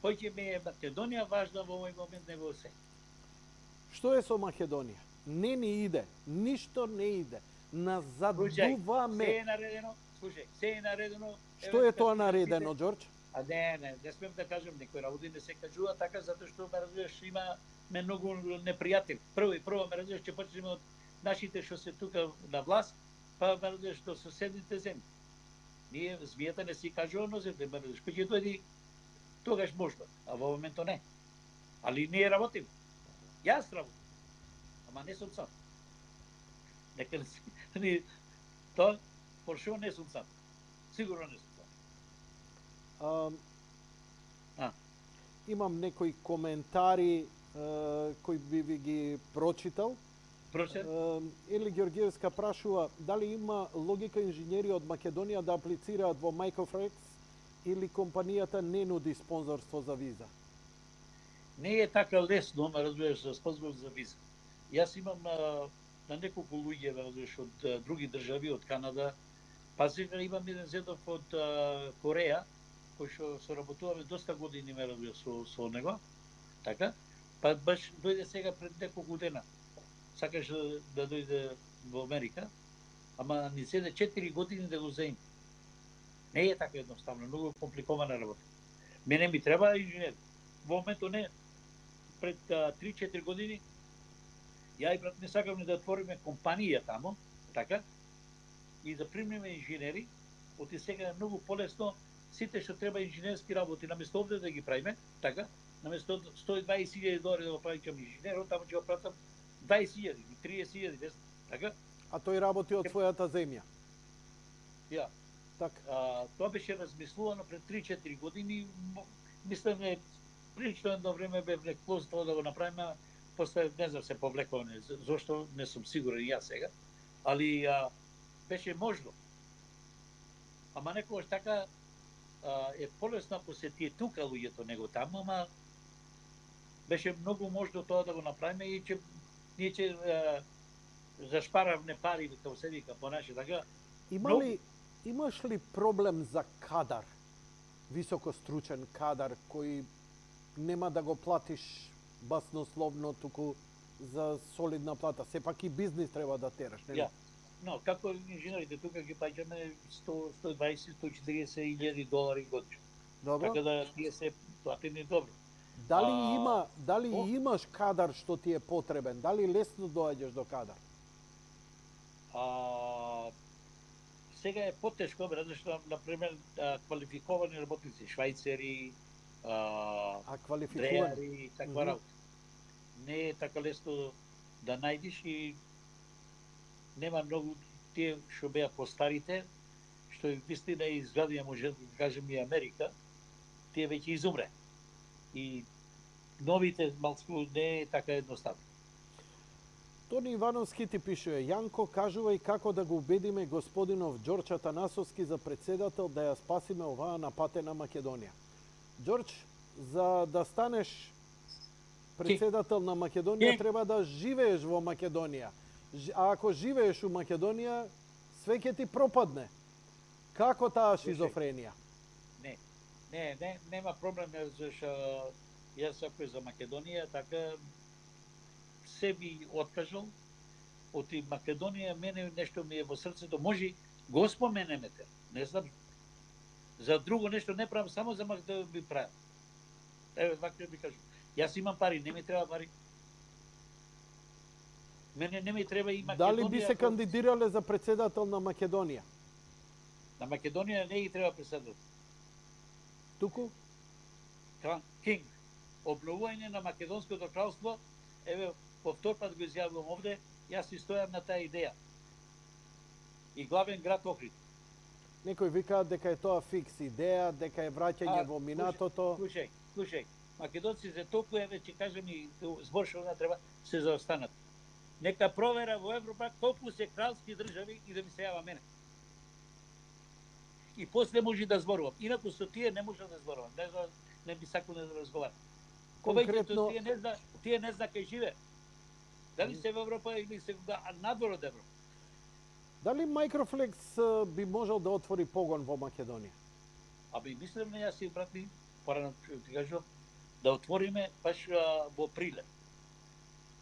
Поќе ми е Македонија важна во овој момент него се. Што е со Македонија? Не ни иде, ништо не иде. Назадуваме. Се е наредено, се е наредено. Што е тоа наредено, Џорџ? Не смем да кажем, некои работи не се кажува така, затоа што ме разбираш, има многу непријатели. Прво ме разбираш, ќе почнеме од нашите што се тука на власт, па ме разбираш до соседните земји. Ние змијата не си кажува, но земјата ме разбираш, кој ќе дојди тогаш можда, а во моментот не. Али ние работиме. Јас работам, ама не сум сам. Нека не тоа, for sure не сум сам. Сигурно не сум сам. А, А, имам некои коментари кои би ви ги прочитал. прочет? Или Георгиевска прашува дали има логика инженери од Македонија да аплицираат во Microflex или компанијата не нуди спонзорство за виза? Не е така лесно, ме разбираш, за спонзор за виза. Јас имам на неколку луѓе, ме разбираш, од други држави, од Канада. Па сега имам еден зедов од Кореја, кој што соработуваме доста години, ме разбираш, со него. Така? Па баш дојде сега пред неколку дена. Сакаш да дојде во Америка, ама ни седе 4 години да го земе. Не е така едноставно, многу компликована работа. Мене ми треба инженер. Во моментот не. Пред 3-4 години ја и брат не сакавме да отвориме компанија тамо, така? И да примиме инженери, оти сега е многу полесно сите што треба инженерски работи, наместо овде да ги правиме, така? Наместо $120,000 да го плаќам инженерот, таму ќе го платам 20,000 или 30,000, така? А тој работи од својата земја. Ја. Така. Тоа беше размислувано пред 3-4 години. Мислам, прилично едно време бе клоз тоа да го направиме, после не знам се повлекуваме, зошто не сум сигурен јас сега, али беше можно. Ама некогаш така е полесно ако се тие тука луѓето него таму, ама беше многу можно тоа да го направиме и че ние ќе зашпаравме пари, како се вика, понаше така. Имаш ли проблем за кадар, високостручен кадар, кој нема да го платиш баснословно, туку за солидна плата? Сепак и бизнис треба да тераш, нели? Ја. Но, како инженерите тука ги плаќаме 120-140 илјади долари годишно. Добро. Така да тие се платени добро. Дали имаш кадар што ти е потребен? Дали лесно доаѓаш до кадар? Сега е потешко, зашто на пример квалификовани работници, швајцери, дрејари, таква работа. Не е така лесно да најдиш и нема многу тие што беа постарите, што вистина изградија, може да кажем и Америка, тие веќе изумре. И новите малку не е така едноставно. Тони Ивановски ти пишува: Јанко, кажувај како да го убедиме господинов Ѓорче Атанасовски за председател да ја спасиме оваа напатена Македонија. Ѓорч, за да станеш председател на Македонија треба да живееш во Македонија. А ако живееш у Македонија, све ќе ти пропадне. Како таа шизофренија? Нема проблем, зашто јас ако е за Македонија, така се би откажал. Од Македонија мене нешто ми е во срцето, може го споменеме те, не знам. За друго нешто не правам, само за да би правам. Еве, вака би кажам. Јас имам пари, не ми треба пари. Мене не ми треба и Македонија. Дали би се кандидирале за председател на Македонија? На Македонија не ги треба председател. Туку? Кинг. Обновување на Македонското кралство, еве, повтор пат го изјавувам овде, јас си стојам на таа идеја. И главен град Охрид. Некои викаат дека е тоа фикс идеја, дека е враќање во минатото. Слушај, македонците толку еве ќе кажем и збор што не треба се заостанат. Нека провера во Европа колку се кралски држави и да ми се јава мене. И после може да зборувам. Инаку со тие не може да зборувам. Не би сакал да разговарам. Конкретно тие не зна кај живе. Дали се во Европа или се надвор од Европа? Дали Microflex би можел да отвори погон во Македонија? Мислам на јас и брат ми, порано ти кажувам, да отвориме баш во Прилеп.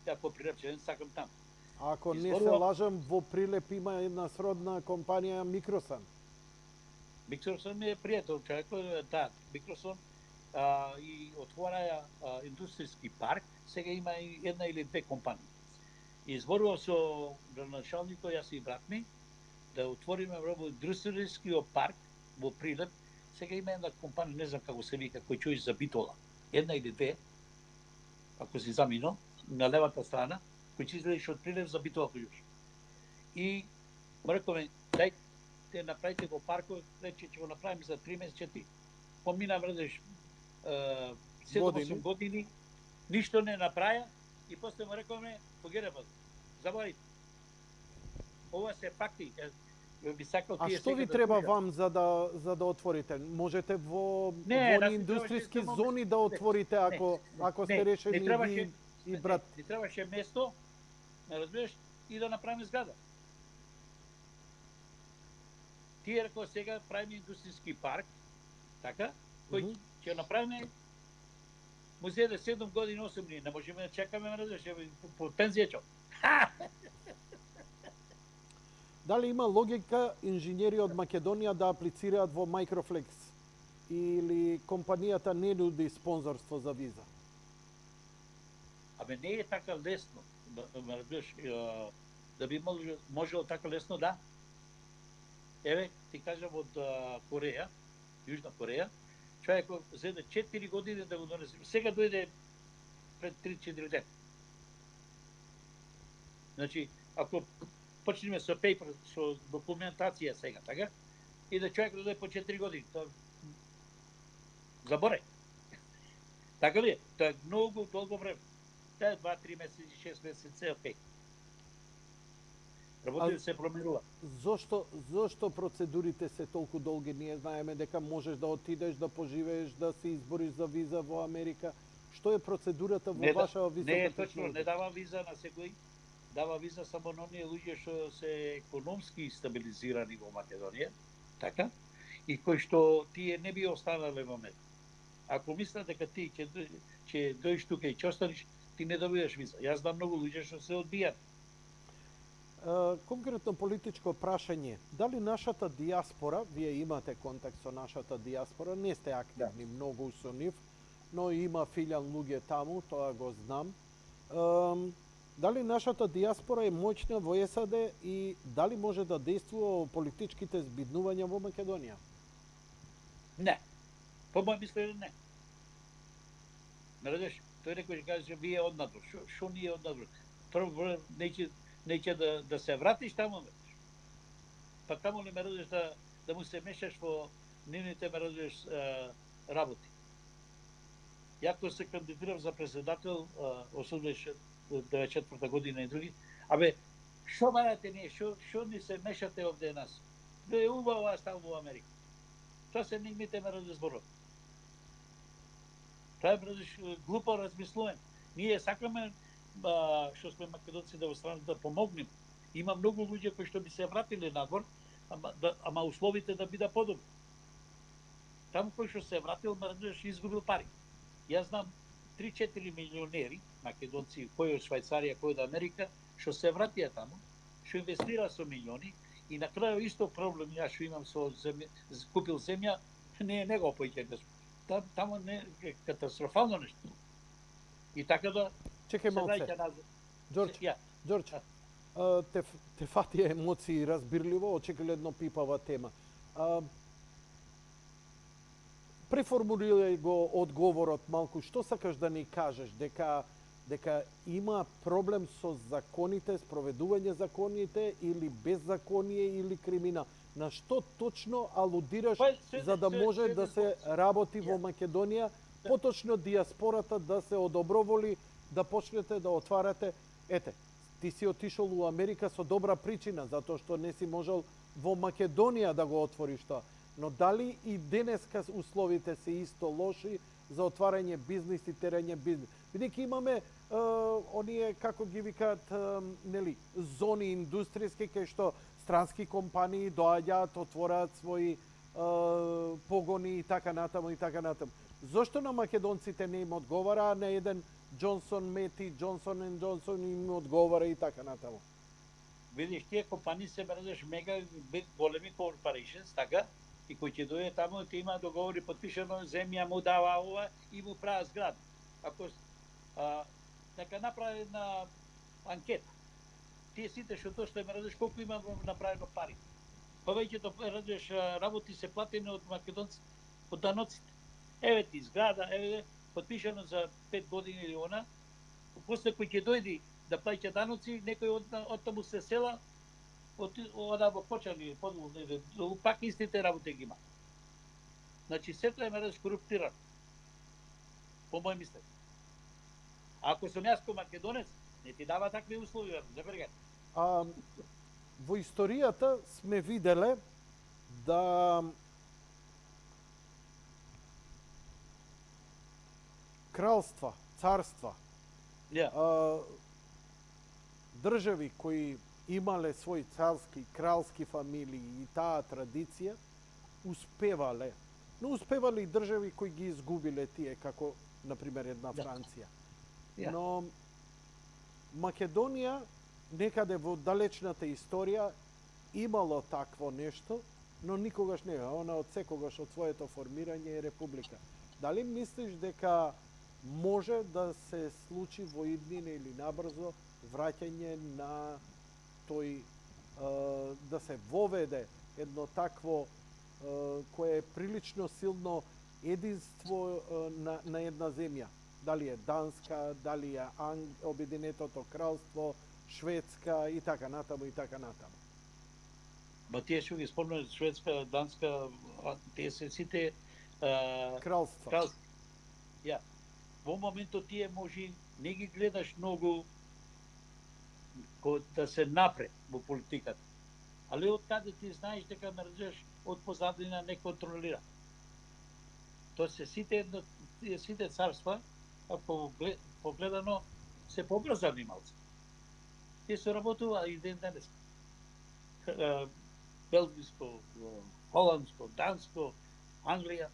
Ја по Прилеп ќе сакам таму. Ако не се лажам, во Прилеп има една сродна компанија Микросан. Микросан ми е пријател човек, да, Микросан и отвораја индустријски парк, сега има и една или две компании. И зборував со градоначалникот, јас и брат ми, да отвориме во индустријскиот парк во Прилеп. Сега има една компанија, не знам како се вика, кој чуеш за Битола. Една или две. ако си заминал, на левата страна, кој ќе излезеш од Прилеп за Битола појуш. И му рековме, дајте направите го паркот, рече ќе го направиме за 3 месеци, 4. Помина мрдеш 7-8 години, ништо не направија и после му рековме, forget about it, заборите. Ова се факти. Би сакал А тие што ви сега треба слушаат. вам за да отворите? Можете во Не, нас ни индустријски требаше само зони да место. отворите ако сте решени ви и брат. Ни требаше место, ме разбираш, и да направиме зграда. Тие рекол сега правиме индустријски парк, така, кој ќе направиме музеј за 7 години, 8 години. Не можеме да чекаме, ме разбираш, по пензија ќе. Дали има логика инженери од Македонија да аплицираат во Microflex или компанијата не нуди спонзорство за виза? Абе не е така лесно, ме разбираш, да би можело така лесно, да. Еве, ти кажам од Кореја, Јужна Кореја, човекот зеде 4 години да го донесе. Сега дојде пред 3-4 дена. Значи, ако почнеме со пейпер, со документација сега, така? И да човек дојде по 4 години, тоа заборај. Така ли е? Тоа е многу долго време. Тоа е 2-3 месеци, 6 месеци, окей. Работите се промерува. Зошто процедурите се толку долги? Ние знаеме дека можеш да отидеш, да поживееш, да се избориш за виза во Америка. Што е процедурата во ваша висока Не е точно, не дава виза на секој. Дава виза само на оние луѓе што се економски стабилизирани во Македонија, така? И кои што тие не би останале во мет. Ако мислат дека ти ќе дојдеш тука и ќе останеш, ти не добиваш виза. Јас знам многу луѓе што се одбијат. Конкретно политичко прашање, дали нашата диаспора, вие имате контакт со нашата диаспора, не сте активни многу со нив, но има филијал луѓе таму, тоа го знам. Дали нашата диаспора е моќна во САД и дали може да действува во политичките збиднувања во Македонија? Не. По моје мислење не. Наредеш, тој некој ќе каже вие однадвор. Што ние однадвор? Прво неќе да се вратиш таму, па камо ли ме радиш да му се мешаш во нивните ме радиш работи. Ја кога се кандидирав за председател 1994 година и други, абе, што барате ние, што ни се мешате овде нас? Да е убаво аз таму во Америка. Тоа се нивните ме радиш зборот. Тоа е радиш глупо размислување. Ние сакаме што сме македонци да во страната да помогнем. Има многу луѓе кои што би се вратиле надвор, ама условите да бидат подобри. Таму кој што се вратил, мрдаш изгубил пари. Јас знам 3-4 милионери македонци, кои од Швајцарија, кои од Америка, што се вратија таму, што инвестира со милиони и на крај исто проблем јас што имам со земја, купил земја, не е него појќе. Таму не е катастрофално нешто. И така да Чекај малце. Ѓорџ, те фатија емоции разбирливо, очигледно пипава тема. Преформулирај го одговорот малку, што сакаш да ни кажеш, дека има проблем со законите, спроведување законите или беззаконие или криминал. На што точно алудираш за да може да се работи во Македонија, поточно диаспората да се одоброволи, да почнете да отварате? Ете, ти си отишол у Америка со добра причина, затоа што не си можел во Македонија да го отвориш тоа. Но дали и денеска условите се исто лоши за отварање бизнис и терење бизнис? Бидејќи имаме оние, како ги викаат, нели, зони индустријски кај што странски компании доаѓаат, отвораат своји погони и така натаму и така натаму. Зошто на македонците не им одговара, а на еден Джонсон Мети, Джонсон & Джонсон им одговара и така натаму? Видиш, тие компании се мрдаш мега големи corporations, така, и кој ќе дојде таму, ќе има договори потпишано, земја му дава ова и му прави зграда. Ако нека направи една анкета. Тие сите што дошли ме радиш колку има направено пари. Повеќето радиш работи се платени од македонците, од даноците. Еве ти зграда, еве потпишано за 5 години или она, после кој ќе дојди да плаќа даноци, некој од таму се села, ода во Почани, пак истите работи ги има. Значи, сето е мереш коруптирано, по мој мислење. Ако сум јас кој македонец, не ти дава такви услови, забргај. Во историјата сме виделе да кралства, царства, држави кои имале свои царски, кралски фамилии и таа традиција, успевале. Но успевале и држави кои ги изгубиле тие, како, например, една Франција. Но Македонија, некаде во далечната историја, имало такво нешто, но никогаш не е. Она од секогаш од своето формирање е република. Дали мислиш дека може да се случи во иднина или набрзо враќање на тој, да се воведе едно такво кое е прилично силно единство на една земја? Дали е Данска, дали е Обединетото кралство, Шведска и така натаму и така натаму. Ба тие што ги спомнуваш Шведска, Данска, тие се сите кралства. Ја. Во моментот тие може не ги гледаш многу да се напред во политиката. Али од каде ти знаеш дека мржеш од позадина не контролира. Тоа се сите царства, погледано, се пообразовани малци. Тие се работува и ден денес. Белгиско, холандско, данско, Англија.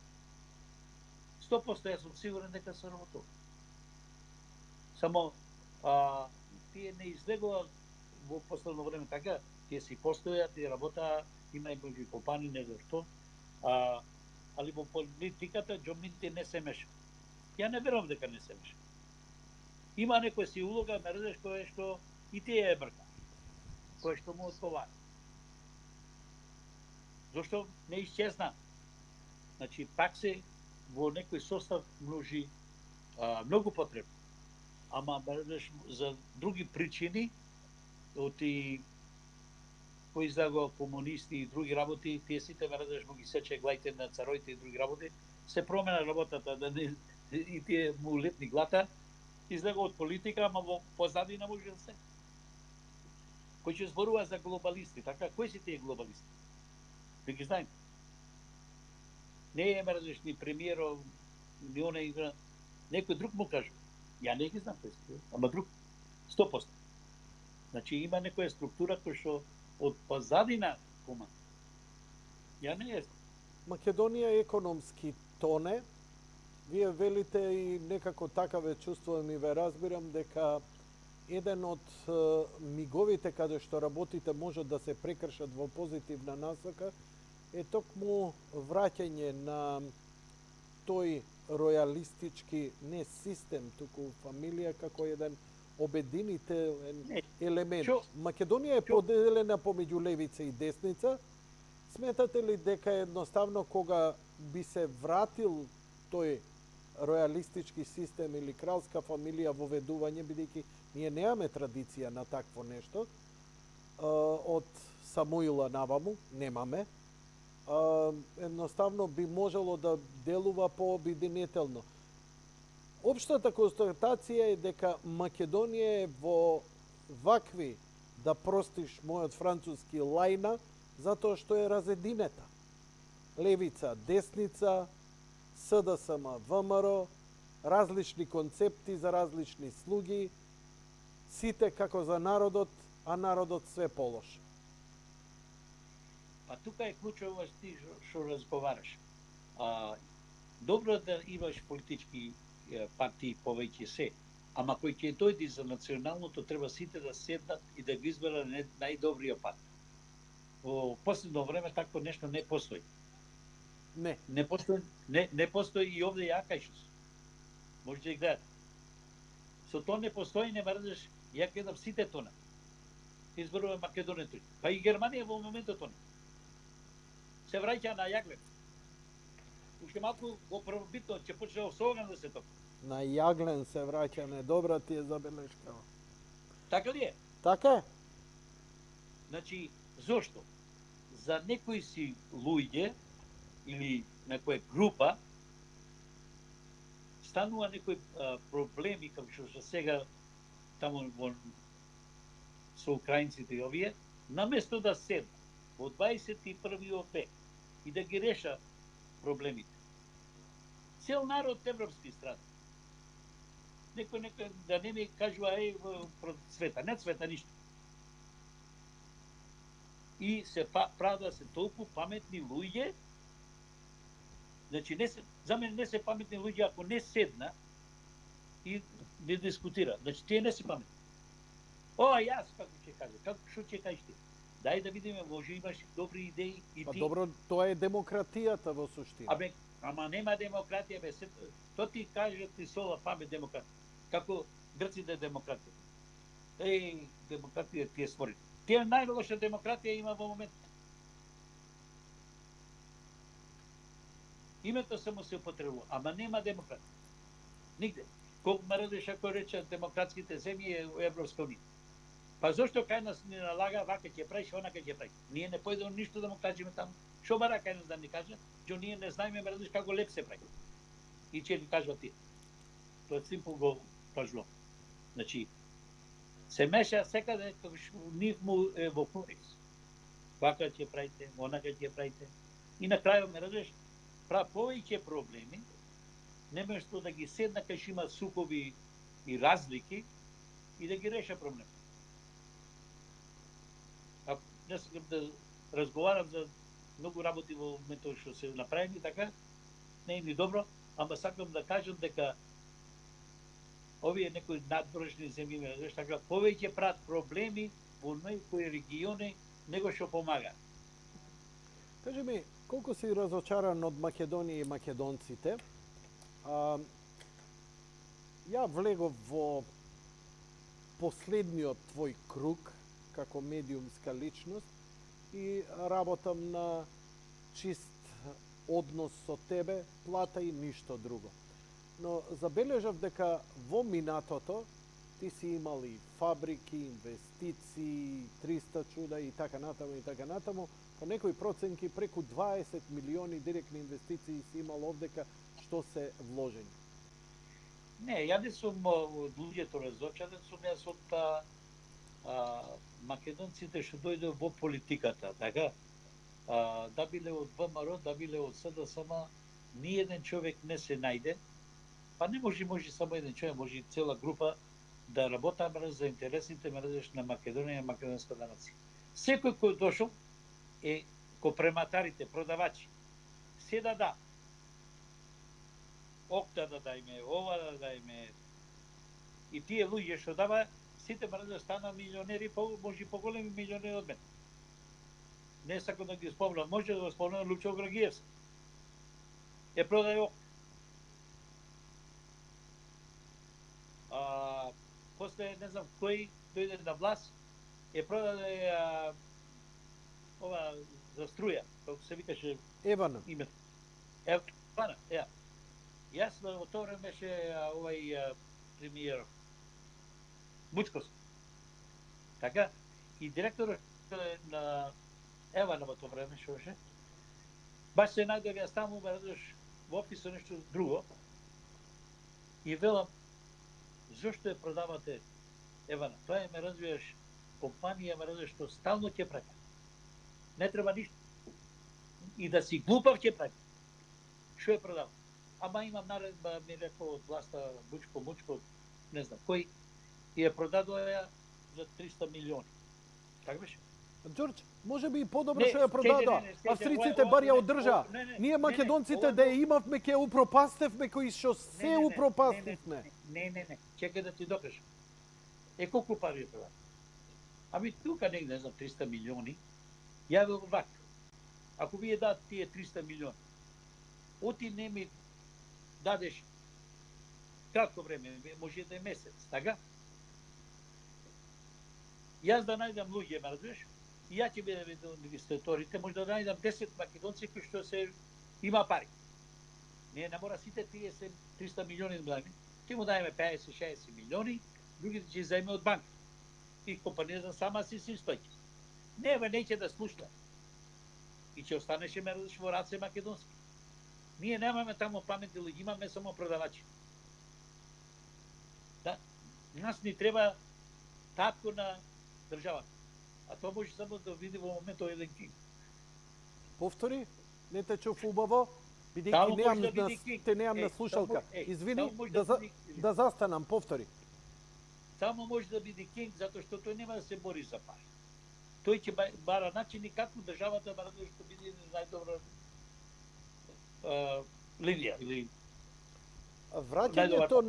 100% јас сум сигурен дека се работува. Само тие не излегува во последно време така, тие си постојат и работа, има и многи компании, не знам што. Али во политиката џомните не се меша. Ја не верувам дека не се меша. Има некоја си улога, мередеш, кое што и тие е брка. Кое што му одговара. Зошто не исчезна? Значи, пак се во некој состав множи многу потребно. Ама мередеш за други причини, оти кои издаго комунисти и други работи, тие сите мередеш му ги сече глаите на цароите и други работи, се промена работата, да не, и тие му летни глата, излего од политика, ама во позадина може да се. Кој ќе зборува за глобалисти, така, кои се тие глобалисти? Да ги знаем. Не е мередеш ни премиеров, ни оне игра, некој друг му кажа. Ја не ги знам кој се, ама друг, 100%. Значи има некоја структура која што од позадина команда. Ја не е. Македонија економски тоне. Вие велите и некако така ве чувствувам и ве разбирам дека еден од миговите каде што работите можат да се прекршат во позитивна насока е токму враќање на тој ројалистички не систем, туку фамилија како еден обединителен елемент. Македонија е поделена помеѓу левица и десница. Сметате ли дека едноставно кога би се вратил тој ројалистички систем или кралска фамилија во ведување, бидејќи ние немаме традиција на такво нешто, од Самуила наваму, немаме, едноставно би можело да делува пообединително. Општата констатација е дека Македонија е во вакви, да простиш мојот француски, лајна, затоа што е разединета. Левица, десница, СДСМ, ВМРО, различни концепти за различни слуги, сите како за народот, а народот све полош. Па тука е клучово ти што разговараш. Добро да имаш политички партии повеќе се, ама кој ќе дојде за националното, треба сите да седнат и да ги изберат најдобриот пат. Во последно време такво нешто не постои. Не постои, не постои и овде ја кајшус. Може да ги гледате. Со тоа не постои, не мрдеш, ја гледам сите тона. Изборува Македонија, па и Германија во моментот тона. Се враќа на јаглен. Уште малку во првобитно ќе почне со оган да се топи. На Јаглен се враќаме. Добра ти е забелешка. Така ли е? Така е? Значи, зошто? За некои си луѓе или некоја група станува некои проблеми, како што сега таму со украинците и овие, наместо да седнат во 21. век и да ги реша проблемите. Цел народ европски страда. Некој да не ми кажува цвета, не цвета ништо. И се правда да се толку паметни луѓе. Значи за мене не се паметни луѓе ако не седна и не дискутира. Значи тие не се паметни. Јас како ќе кажа, што ќе кажеш ти? Дај да видиме, може имаш добри идеи и Па ти. добро, тоа е демократијата во суштина. Ама нема демократија, Тоа ти кажа ти сола памет демократија. Како грците демократија. Демократија ти е створи. Тие најлоша демократија има во момент. Името само се употребува, ама нема демократија. Нигде. Колку ме радиш ако рече демократските земји во Европска унија. Па зошто кај нас ни налага вака ќе правиш, онака ќе правиш? Ние не појдеме ништо да му кажеме таму. Што бара кај нас да ни каже? Што ние не знаеме ме радиш како леп се прави. И ќе ни кажува тие. Тоа е симпл го кажувам. Значи, се меша секаде како што нив му е во контекст. Вака ќе правите, онака ќе правите. И на крајот ме радиш, прави повеќе проблеми, неместо да ги седна кај што има сукоби и разлики и да ги реша проблеми. Не сакам да разговарам за многу работи во моментот што се направени, така, не е ни добро, ама сакам да кажам дека овие некои надвршни земји, така, повеќе прават проблеми во некои региони, него што помага. Кажи ми, колку си разочаран од Македонија и македонците? Ја влегов во последниот твој круг како медиумска личност и работам на чист однос со тебе, плата и ништо друго. Но забележав дека во минатото ти си имал и фабрики, инвестиции, 300 чуда и така натаму, по некои проценки преку 20 милиони директни инвестиции си имал овдека што се вложени. Не, ја не сум од луѓето разочарен, сум јас од македонците што дојде во политиката, така? Да биле од ВМРО, да биле од СДСМ, ни еден човек не се најде, па не може само еден човек, може и цела група да работаме за интересите на Македонија и македонската нација. Секој кој дошол е копрематарите, продавачи. Се да. Окта да дајме, ова да дајме. И тие луѓе што дава, сите мрда стана милионери, може и поголеми милионери од мене. Не сакам да ги спомнам, може да го спомнам Лучо Грагиевски. Е продај Окта. После не знам кој дојде на власт, е продаде ова за струја, како се викаше Евана. името. Евана, Јас во тоа време беше овај премиер Мучковски. Така, и директорот на Евана во тоа време што беше, баш се најдов јас таму, ме радиш во описо нешто друго, и велам, зошто ја продавате Евана? Тоа ме развиеш компанија, ме развиеш што стално ќе прави. Не треба ништо. И да си глупав ќе прави. Што ја продава? Ама имам наредба, ми рекол од власта Мучко, не знам кој, и ја продадоа ја за 300 милиони. Така беше? Ѓорѓ, може би и подобро што ја продадоа. Австриците бар ја одржаа. Ние македонците да ја имавме ќе упропастевме кои што се упропастивме. Не. Чекај да ти докажам. Колку пари ја продава? Ами тука негде, не знам, 300 милиони. Ја вел вака. Ако вие дадат тие 300 милиони, оти не ми дадеш кратко време, може да е месец, така? Јас да најдам луѓе, ме разбираш? И ја ќе бидам еден од инвеститорите, може да најдам 10 македонци кои што се има пари. Не мора сите тие се 300 милиони да дадем. ќе му дајме 50-60 милиони, другите ќе заеме од банка. И компанијата сама си стои. Не, неќе да слушна. И ќе останеше мердеш во раце македонски. Ние немаме таму паметни луѓе, имаме само продавачи. Да, нас ни треба татко на државата. А тоа може само да види во моментот еден кинг. Повтори, не те чув убаво, Само бидејќи може да биде кинг. немам на слушалка. Извини, само може да биде- да застанам, повтори. Само може да биде кинг затоа што тој нема да се бори за пари. Тој ќе бара начини како државата бара да што биде најдобра линија или Враќањето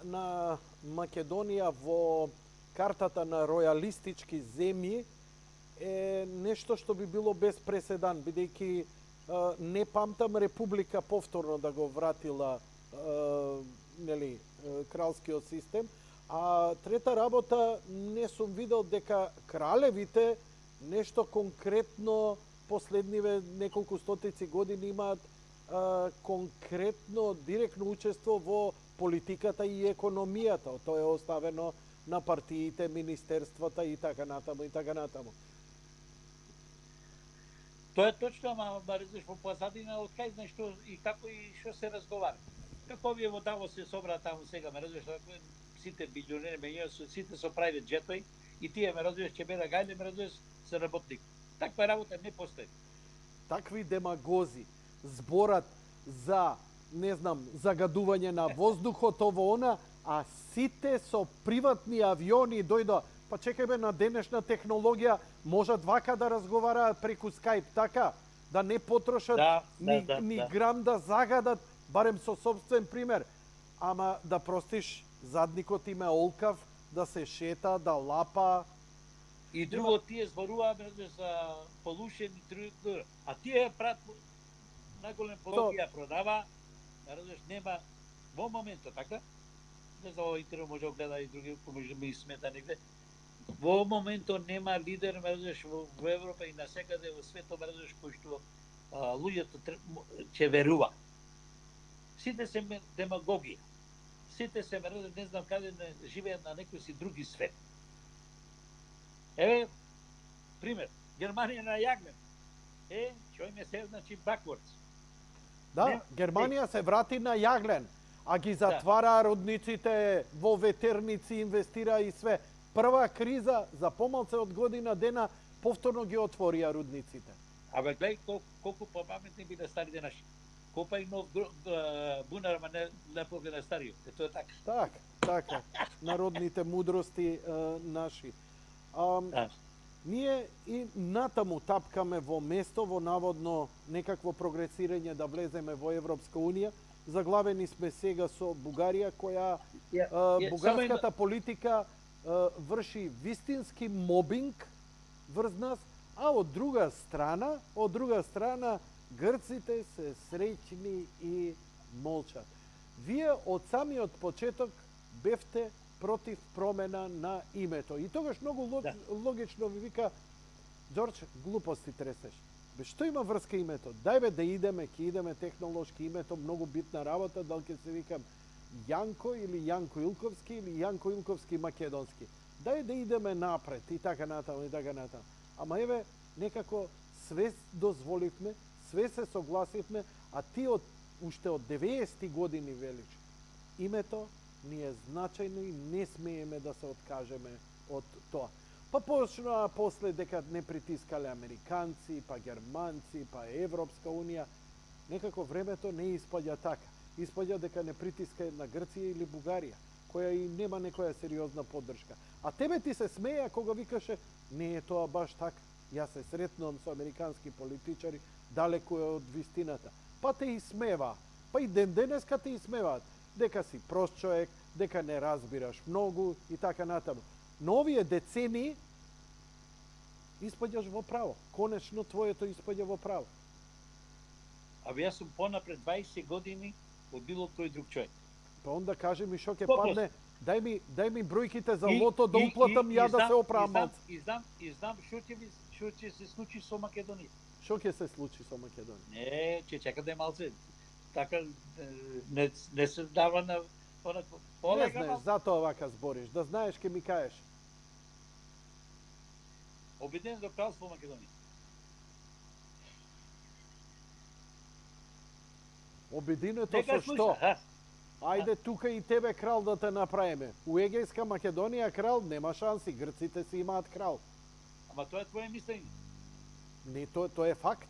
на Македонија во картата на ројалистички земји е нешто што би било без преседан, бидејќи не памтам република повторно да го вратила нели кралскиот систем, а трета работа не сум видел дека кралевите нешто конкретно последниве неколку стотици години имаат конкретно директно учество во политиката и економијата. Тоа е оставено на партиите, министерствата и така натаму и така натаму. Тоа е точно, ама разумеш во позадина од кај знаеш што и како и што се разговара. Како овие во Давос се собра таму сега, ме разбираш, сите билионери, сите со private jet-ови и тие ме разбираш ќе беда гајле, ме разбираш се работник. Таква работа не постои. Такви демагози зборат за, не знам, загадување на воздухот, ово она, а сите со приватни авиони дојдоа. Па чекај бе, на денешна технологија можат вака да разговараат преку Skype, така? Да не потрошат ни грам да загадат, барем со собствен пример. Ама да простиш, задникот им е олкав, да се шета, да лапа. И друго тие зборуваа за pollution и друго. А тие прат најголем пологија продава, разбираш, нема во моментот, така? Не знам, овој интервју може да гледа и други, може ми смета негде. Во моментот нема лидер, разбираш, во Европа и насекаде во светот, разбираш, кој што луѓето ќе верува. Сите се демагогија. Сите се не знам каде не живеат на некој си други свет. Еве, пример, Германија на јагнем. Чојме се, значи, backwards. Да, Германија се врати на јаглен, а ги затвара рудниците, во ветерници инвестира и све. Прва криза за помалце од година дена повторно ги отворија рудниците. Абе, гледај колку попаметни биле старите наши. Копај нов бунар, ама не погледа стариот. Тоа е така. Така. Народните мудрости наши. Ние и натаму тапкаме во место, во наводно некакво прогресирање да влеземе во Европска Унија. Заглавени сме сега со Бугарија, која бугарската политика врши вистински мобинг врз нас, а од друга страна грците се среќни и молчат. Вие од самиот почеток бевте против промена на името. И тогаш многу логично ви вика, Ѓорџ, глупости тресеш. Бе, што има врска името? Дај бе да идеме, ќе идеме технолошки името, многу битна работа, дали ќе се викам Јанко или Јанко Илковски или Јанко Илковски Македонски. Дај да идеме напред и така натаму и така натаму. Ама еве, некако све дозволивме, све се согласивме, а ти уште од 90-ти години велиш. Името ни е значајно и не смееме да се откажеме од тоа. Па почнаа после дека не притискале американци, па германци, па Европска Унија. Некако времето не испаѓа така. Испаѓа дека не притиска една Грција или Бугарија, која и нема некоја сериозна поддршка. А тебе ти се смеја кога викаше, не е тоа баш така. Јас се сретнувам со американски политичари, далеку е од вистината. Па те исмева. Па и денеска те исмеваат. Дека си прост човек, дека не разбираш многу и така натаму. Но овие децении испаѓаш во право. Конечно твоето испаѓа во право. Абе, јас сум понапред 20 години од било кој друг човек. Па онда кажи ми што ќе падне. Дај ми бројките за лото да уплатам ја да се оправам малце. И знам што ќе се случи со Македонија. Што ќе се случи со Македонија? Не, ќе чекате малце. Така не се дава Onako, Не полегано, знаеш, затоа вака збориш. Да знаеш, ке ми кажеш. Обединено кралство Македонија. Обединето Нека со што? слуша, ха? Ајде тука и тебе крал да те направиме. У Егејска Македонија крал нема шанси, грците си имаат крал. Ама тоа е твое мислење. Не, тоа е факт.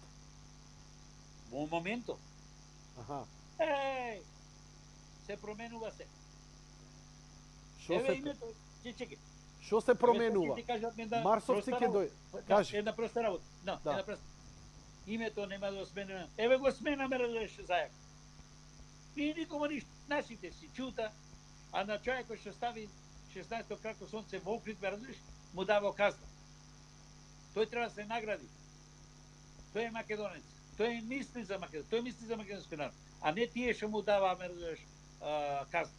Во моментот. Аха. Еј, се променува се. Што Еве се името, чекај. Што се променува? Еве, кажат ми да Марсовци проста ќе работа. дој. Кажи. Една проста работа. Да. Една проста. Името нема да го сменаме. Еве го сменаме, разумеш, зајак. И никому ништо. Нашите си чута, а на човекот што стави 16 крако сонце во укрит, разумеш, му дава казна. Тој треба да се награди. Тој е македонец. Тој мисли за Македонија. Тој мисли за македонски народ. А не тие што му дава, разумеш, казна.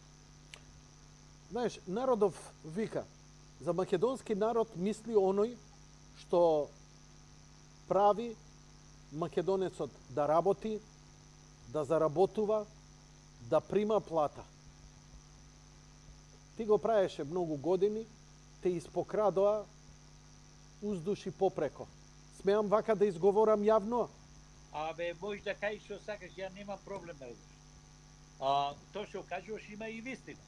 Знаеш, народов вика, за македонски народ мисли оној што прави македонецот да работи, да заработува, да прима плата. Ти го правеше многу години, те испокрадоа уздуши попреко. Смеам вака да изговорам јавно? Абе, можеш да кажеш што сакаш, ја нема проблем, разумеш. Тоа што кажуваш има и вистина.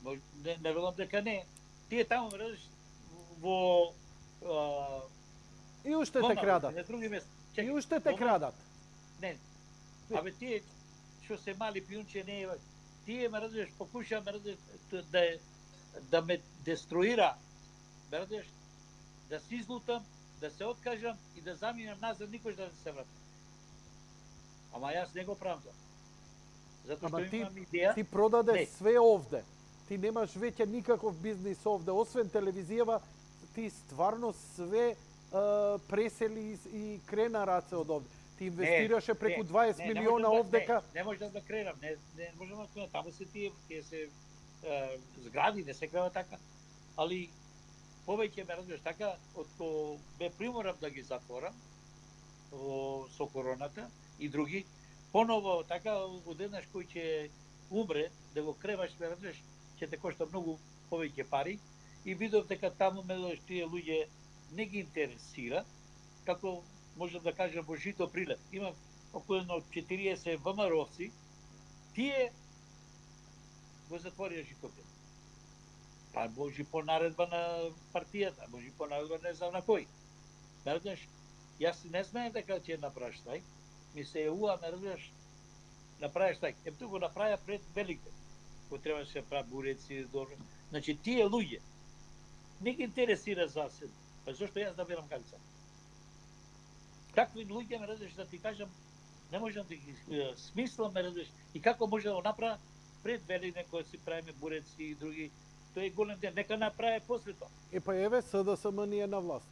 Не велам дека не. Тие таму, разумеш, во И уште те крадат. На други места. И уште те крадат. Не. Абе тие што се мали пиунче не е. Тие ме разумеш, покуша ме разумеш да ме деструира. Ме разумеш, да се излутам, да се откажам и да заминам назад, никош да не се вратам. Ама јас не го правам тоа. Затоа Ама што имам идеја. ти продаде Не. све овде. Ти немаш веќе никаков бизнис овде, освен телевизијава, ти стварно све пресели и крена раце од овде. Ти инвестираше преку 20 милиона овдека. Не можам да кренам, не можам да кренам. Таму се тие се згради, не се крена така. Али повеќе ме разбираш така, откако ме приморав да ги затворам со короната и други, поново така одеднаш кој ќе умре, да го креваш, ме разбираш, ќе те кошта многу повеќе пари и видов дека таму ме тие луѓе не ги интересира, како можам да кажам во Жито Прилеп. Имам околу 40 ВМРО-вци, тие го затворија Жито Прилеп. Па може по наредба на партијата, може по наредба не знам на кој. Ме разбираш, јас не знаем дека ќе направиш тај, ми се јавува, ме разбираш, направиш тај. Ето го направија пред Великден, кој треба да се прави буреци, добро. Значи тие луѓе не ги интересира за се. Па зашто јас да берам калица? Такви луѓе, ме разбираш, да ти кажам, не можам да ги смислам, ме разбираш, и како може да го направи пред Великден, кога си правиме буреци и други. Тој е голем ден, нека направи после тоа. Па еве СДСМ ни е на власт.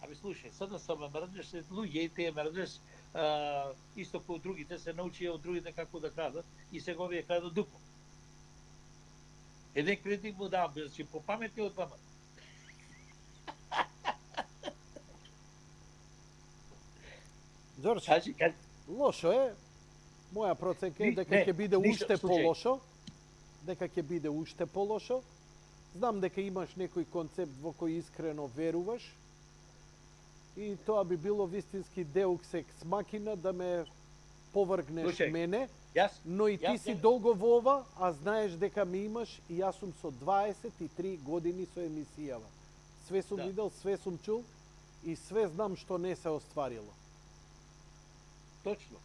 Абе слушај, СДСМ, ме разбираш, луѓе и тие, ме разбираш, исто како другите се научија од другите како да крадат и сега овие крадат дупо. Еден кредит му дава, значи попаметни од двама. Ѓорче, Кажи. лошо е. Моја проценка е дека ќе биде уште полошо. Дека ќе биде уште полошо. Знам дека имаш некој концепт во кој искрено веруваш. И тоа би било вистински деукс екс макина да ме повргнеш мене. Но и ти си долго во ова, а знаеш дека ме имаш и јас сум со 23 години со емисијава. Све сум видел, све сум чул и све знам што не се остварило. Точно.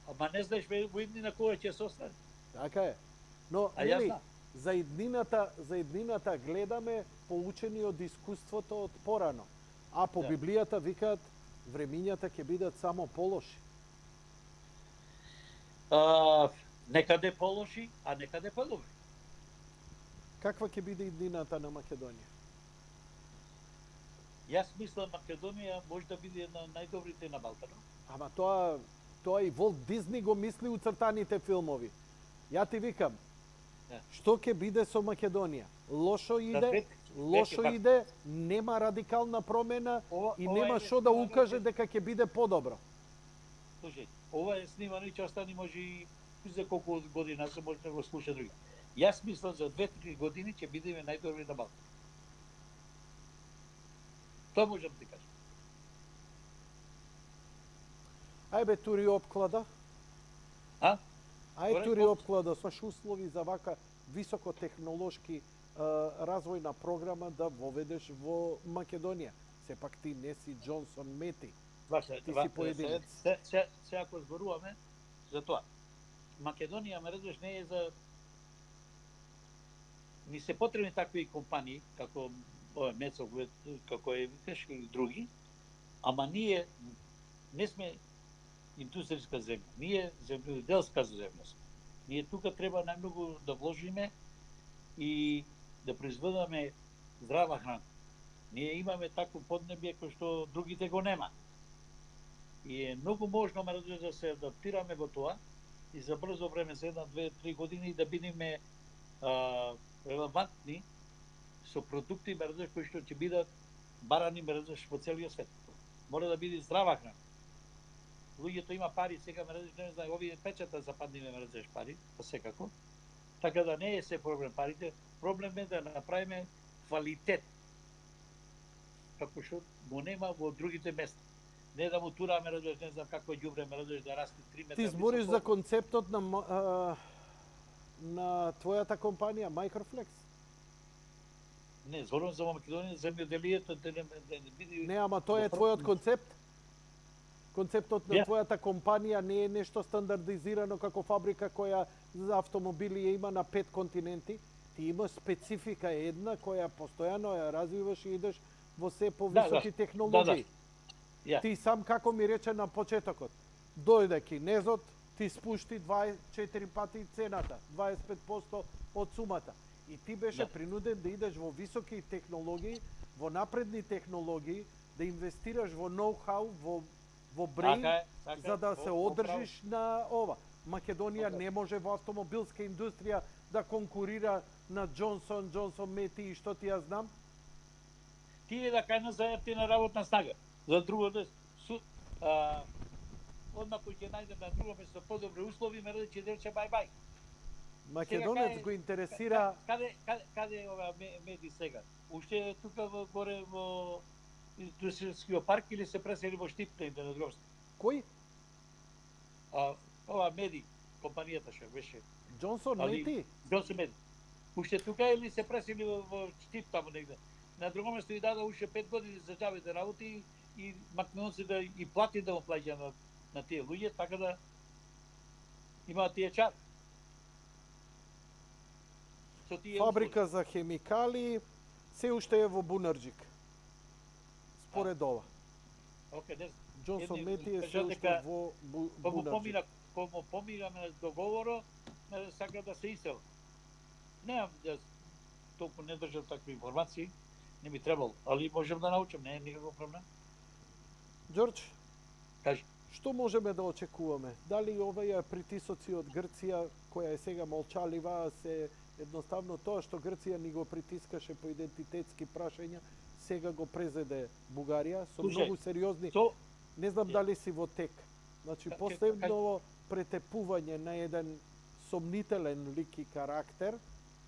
Ама не знаеш во иднина кога ќе се остане. Така е. Но, нели, за иднината гледаме поучени од искуството од порано. А по Библијата викаат времињата ќе бидат само полоши. Некаде полоши, а некаде подобри. Каква ќе биде иднината на Македонија? Јас мислам Македонија може да биде една најдобрите на Балканот. Ама тоа и Волт Дизни го мисли у цртаните филмови. Ја ти викам, што ќе биде со Македонија? Лошо иде, нема радикална промена и нема што да укаже дека ќе биде подобро. Слушај, ова е снимано и ќе остане може и за колку година се може да го слуша други. Јас мислам за 2-3 години ќе бидеме најдобри на Балкан. Тоа можам да ти кажам. Ајбе тури обклада. А? Ај тури обклада, имаш услови за вака високотехнолошки развојна програма да воведеш во Македонија. Сепак ти не си Джонсон Мети. Ти си поединец. Се ако зборуваме за тоа. Македонија, ме разбираш, не е за... Ни се потребни такви компании, како Мецов, како е, викаш, и други, ама ние не сме индустријска земја. Ние земјоделска земја сме. Ние тука треба најмногу да вложиме и да произведаме здрава храна. Ние имаме такво поднебје кој што другите го нема. И е многу можно, ме разбираш, да се адаптираме во тоа и за брзо време, за 1, 2, 3 години да бидеме релевантни со продукти, ме разбираш, кои што ќе бидат барани, ме разбираш, во целиот свет. Мора да биде здрава храна. Луѓето има пари, сега ме разбираш, не знае, овие печата западниве, ме разбираш, пари, па секако. Така да не е се проблем парите, проблем е да направиме квалитет, како што го нема во другите места. Не да му тураме, разбираш, не знам како ѓубре, ме разбираш, да расте 3 метра. Ти збориш за концептот на твојата компанија Microflex? Не, зборувам за Македонија, земјоделието да не биде... Не, ама тоа е твојот концепт? Концептот на твојата компанија не е нешто стандардизирано како фабрика која за автомобили ја има на 5 континенти? Ти имаш специфика една која постојано ја развиваш и идеш во се повисоки технологии. Ти сам како ми рече на почетокот, дојде кинезот, ти спушти 24 пати цената, 25% од сумата. И ти беше принуден да идеш во високи технологии, во напредни технологии, да инвестираш во ноу-хау, во брейн, за да се одржиш на ова. Македонија не може во автомобилска индустрија да конкурира на Джонсон Мети и што ти ја знам. Тие да кај нас зајавти работна снага. За друго да одма кој ќе најдем на друго место подобри услови, ме рече рече бај. Македонец го интересира... Каде е ова Меди сега? Уште е тука горе во индустријскиот парк или се пресели во Штипна на Дробски? Кој? Ова Меди, компанијата што беше. Джонсон Мети? Джонсон Меди. Уште тука или се пресели во Штип таму негде? На друго место и дада уште 5 години за џабе да работи и македонци да и плати да му плаќа на тие луѓе, така да имаат тие чар. Фабрика за хемикали се уште е во Бунарџик. Според ова. Джонсон Мети е се уште во Бунарџик. Кога помираме договорот, сака да се исел. Немам толку не држам такви информации, не ми требало, али можем да научам, не е никаков проблем. Ѓорџ, кажи. Што можеме да очекуваме? Дали овие притисоци од Грција, која е сега молчалива, се едноставно тоа што Грција ни го притискаше по идентитетски прашања, сега го презеде Бугарија со многу сериозни... Не знам дали си во тек. Значи, последново претепување на еден сомнителен лик и карактер,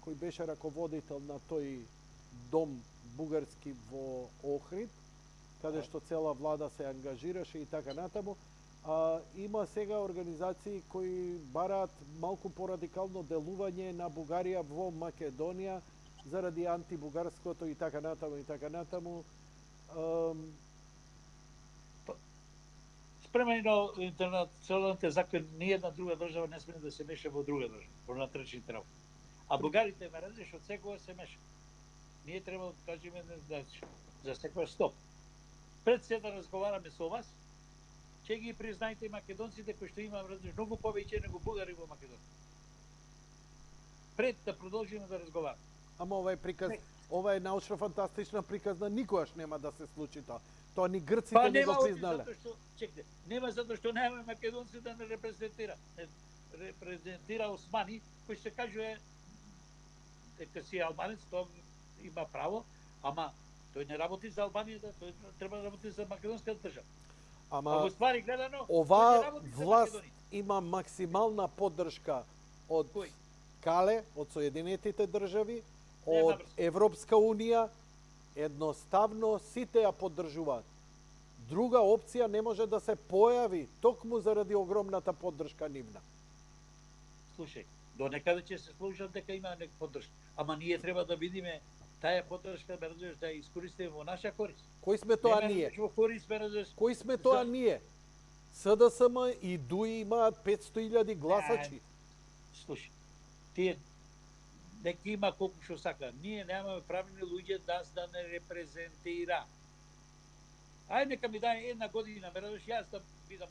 кој беше раководител на тој дом бугарски во Охрид, каде што цела влада се ангажираше и така натаму. Има сега организации кои бараат малку порадикално делување на Бугарија во Македонија заради антибугарското и така натаму и така натаму. Спремени на интернационалните закони, ниједна друга држава не сме да се меша во друга држава, во внатрешните работи. А бугарите ме разиш од секоја се меша. Ние треба да кажеме за секоја стоп. Пред се да разговараме со вас, ќе ги признајте македонците кои што имам многу повеќе него бугари во Македонија. Пред да продолжиме да разговараме. Ама ова е приказ, ова е научно-фантастична приказна, никогаш нема да се случи тоа. Тоа ни грците не го признале. Чекайте, нема затоа што нема македонци да не репрезентира. Репрезентира османи, кој се кажува дека си албанец, тоа има право, ама тој не работи за Албанија, тој треба да работи за македонската држава. Ама во ствари гледано, ова власт има максимална поддршка од Кој? Кале, од Соединетите држави, Нема од врска. Европска унија, едноставно сите ја поддржуваат. Друга опција не може да се појави токму заради огромната поддршка нивна. Слушај, до некаде ќе се служат дека има нека поддршка. Ама ние треба да видиме таа поддршка, ме разбираш, да ја искористиме во наша корист. Кој сме тоа Не ме ние? разбираш во корист, ме разбираш. Кој сме тоа За- ние? СДСМ и ДУИ имаат 500.000 гласачи. Слушај, тие нека има колку што сака. Ние немаме правилни луѓе да не репрезентира. Ај нека ми даде една година, ме разбираш, јас да бидам,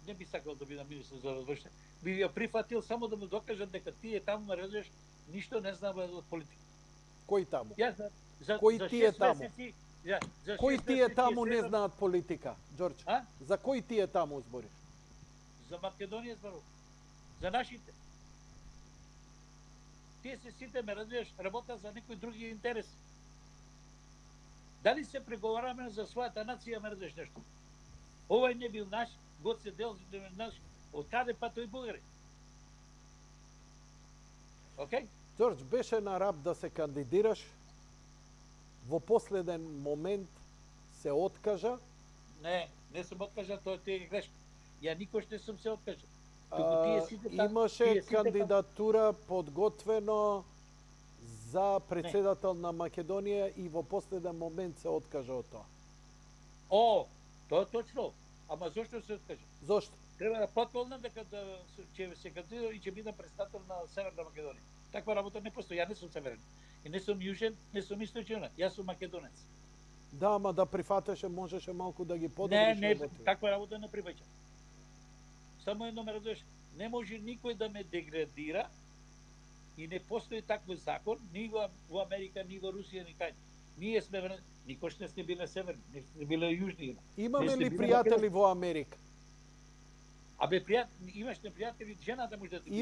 не би сакал да бидам министер за развршен. Би ја прифатил само да му докажам дека тие таму, ме разбираш, ништо не знаме од политика. Кој таму? Јас за Кои за тие 6 таму? месеци, за Кои 6 тие месеци таму не следам- знаат политика, Ѓорче? А? За кои тие таму збориш? За Македонија зборувам. За нашите. Тие се сите, ме разбираш, работат за некои други интереси. Дали се преговараме за својата нација, ме разбираш нешто? Овој не бил наш, Гоце Делчев наш, од каде па тој бугари? Океј? Ѓордж, беше на раб да се кандидираш, во последен момент се откажа. Не сум откажал, тоа е грешка. Ја никош не сум се откажал. Туку тие сите Имаше тие сите кандидатура подготвено за председател на Македонија и во последен момент се откажа од тоа. О, тоа е точно. Ама зошто се откажа? Зошто? Треба да потполнам дека ќе се кандидирам и ќе бидам председател на Северна Македонија. Таква работа не постои. Ја не сум северен. И не сум јужен, не сум источен. Јас сум македонец. Да, ама да прифатеше, можеше малку да ги Не, подобриш не, работите. таква работа не прибаќам. Само едно ме разбираш, не може никој да ме деградира и не постои таков закон ни во Америка, ни во Русија, ни кај. Ние сме никош не сме биле северни, не сме биле јужни. Имаме Не сте ли били пријатели во Америка? Абе, имаш непријатели, жената може да ти биде.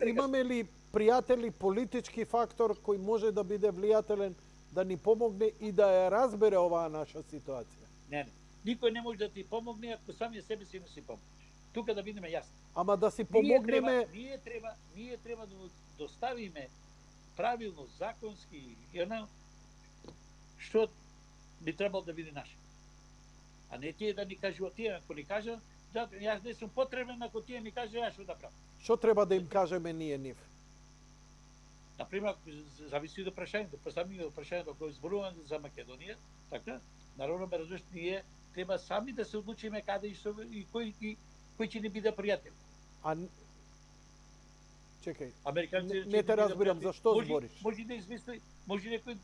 Имаме ли пријатели политички фактор кој може да биде влијателен да ни помогне и да ја разбере оваа наша ситуација? Не. Никој не може да ти помогне ако самиот себе си не си помогнеш. Тука да бидеме јасни. Ама да си помогнеме, Ние треба да му доставиме правилно, законски, што би требало да биде наше. А не тие да ни кажуваат, тие ако ни кажат, да, јас не сум потребен, ако тие ми кажат, јас што да правам. што треба да им кажеме ние нив? Например, зависи од прашањето, постави од прашањето кој зборуваме за Македонија, така, народно ме разбираш, ние треба сами да се одлучиме каде и што и кој ќе ни биде пријател. А чекај, Американците не те разбирам за што збориш. Може да измисли, може некој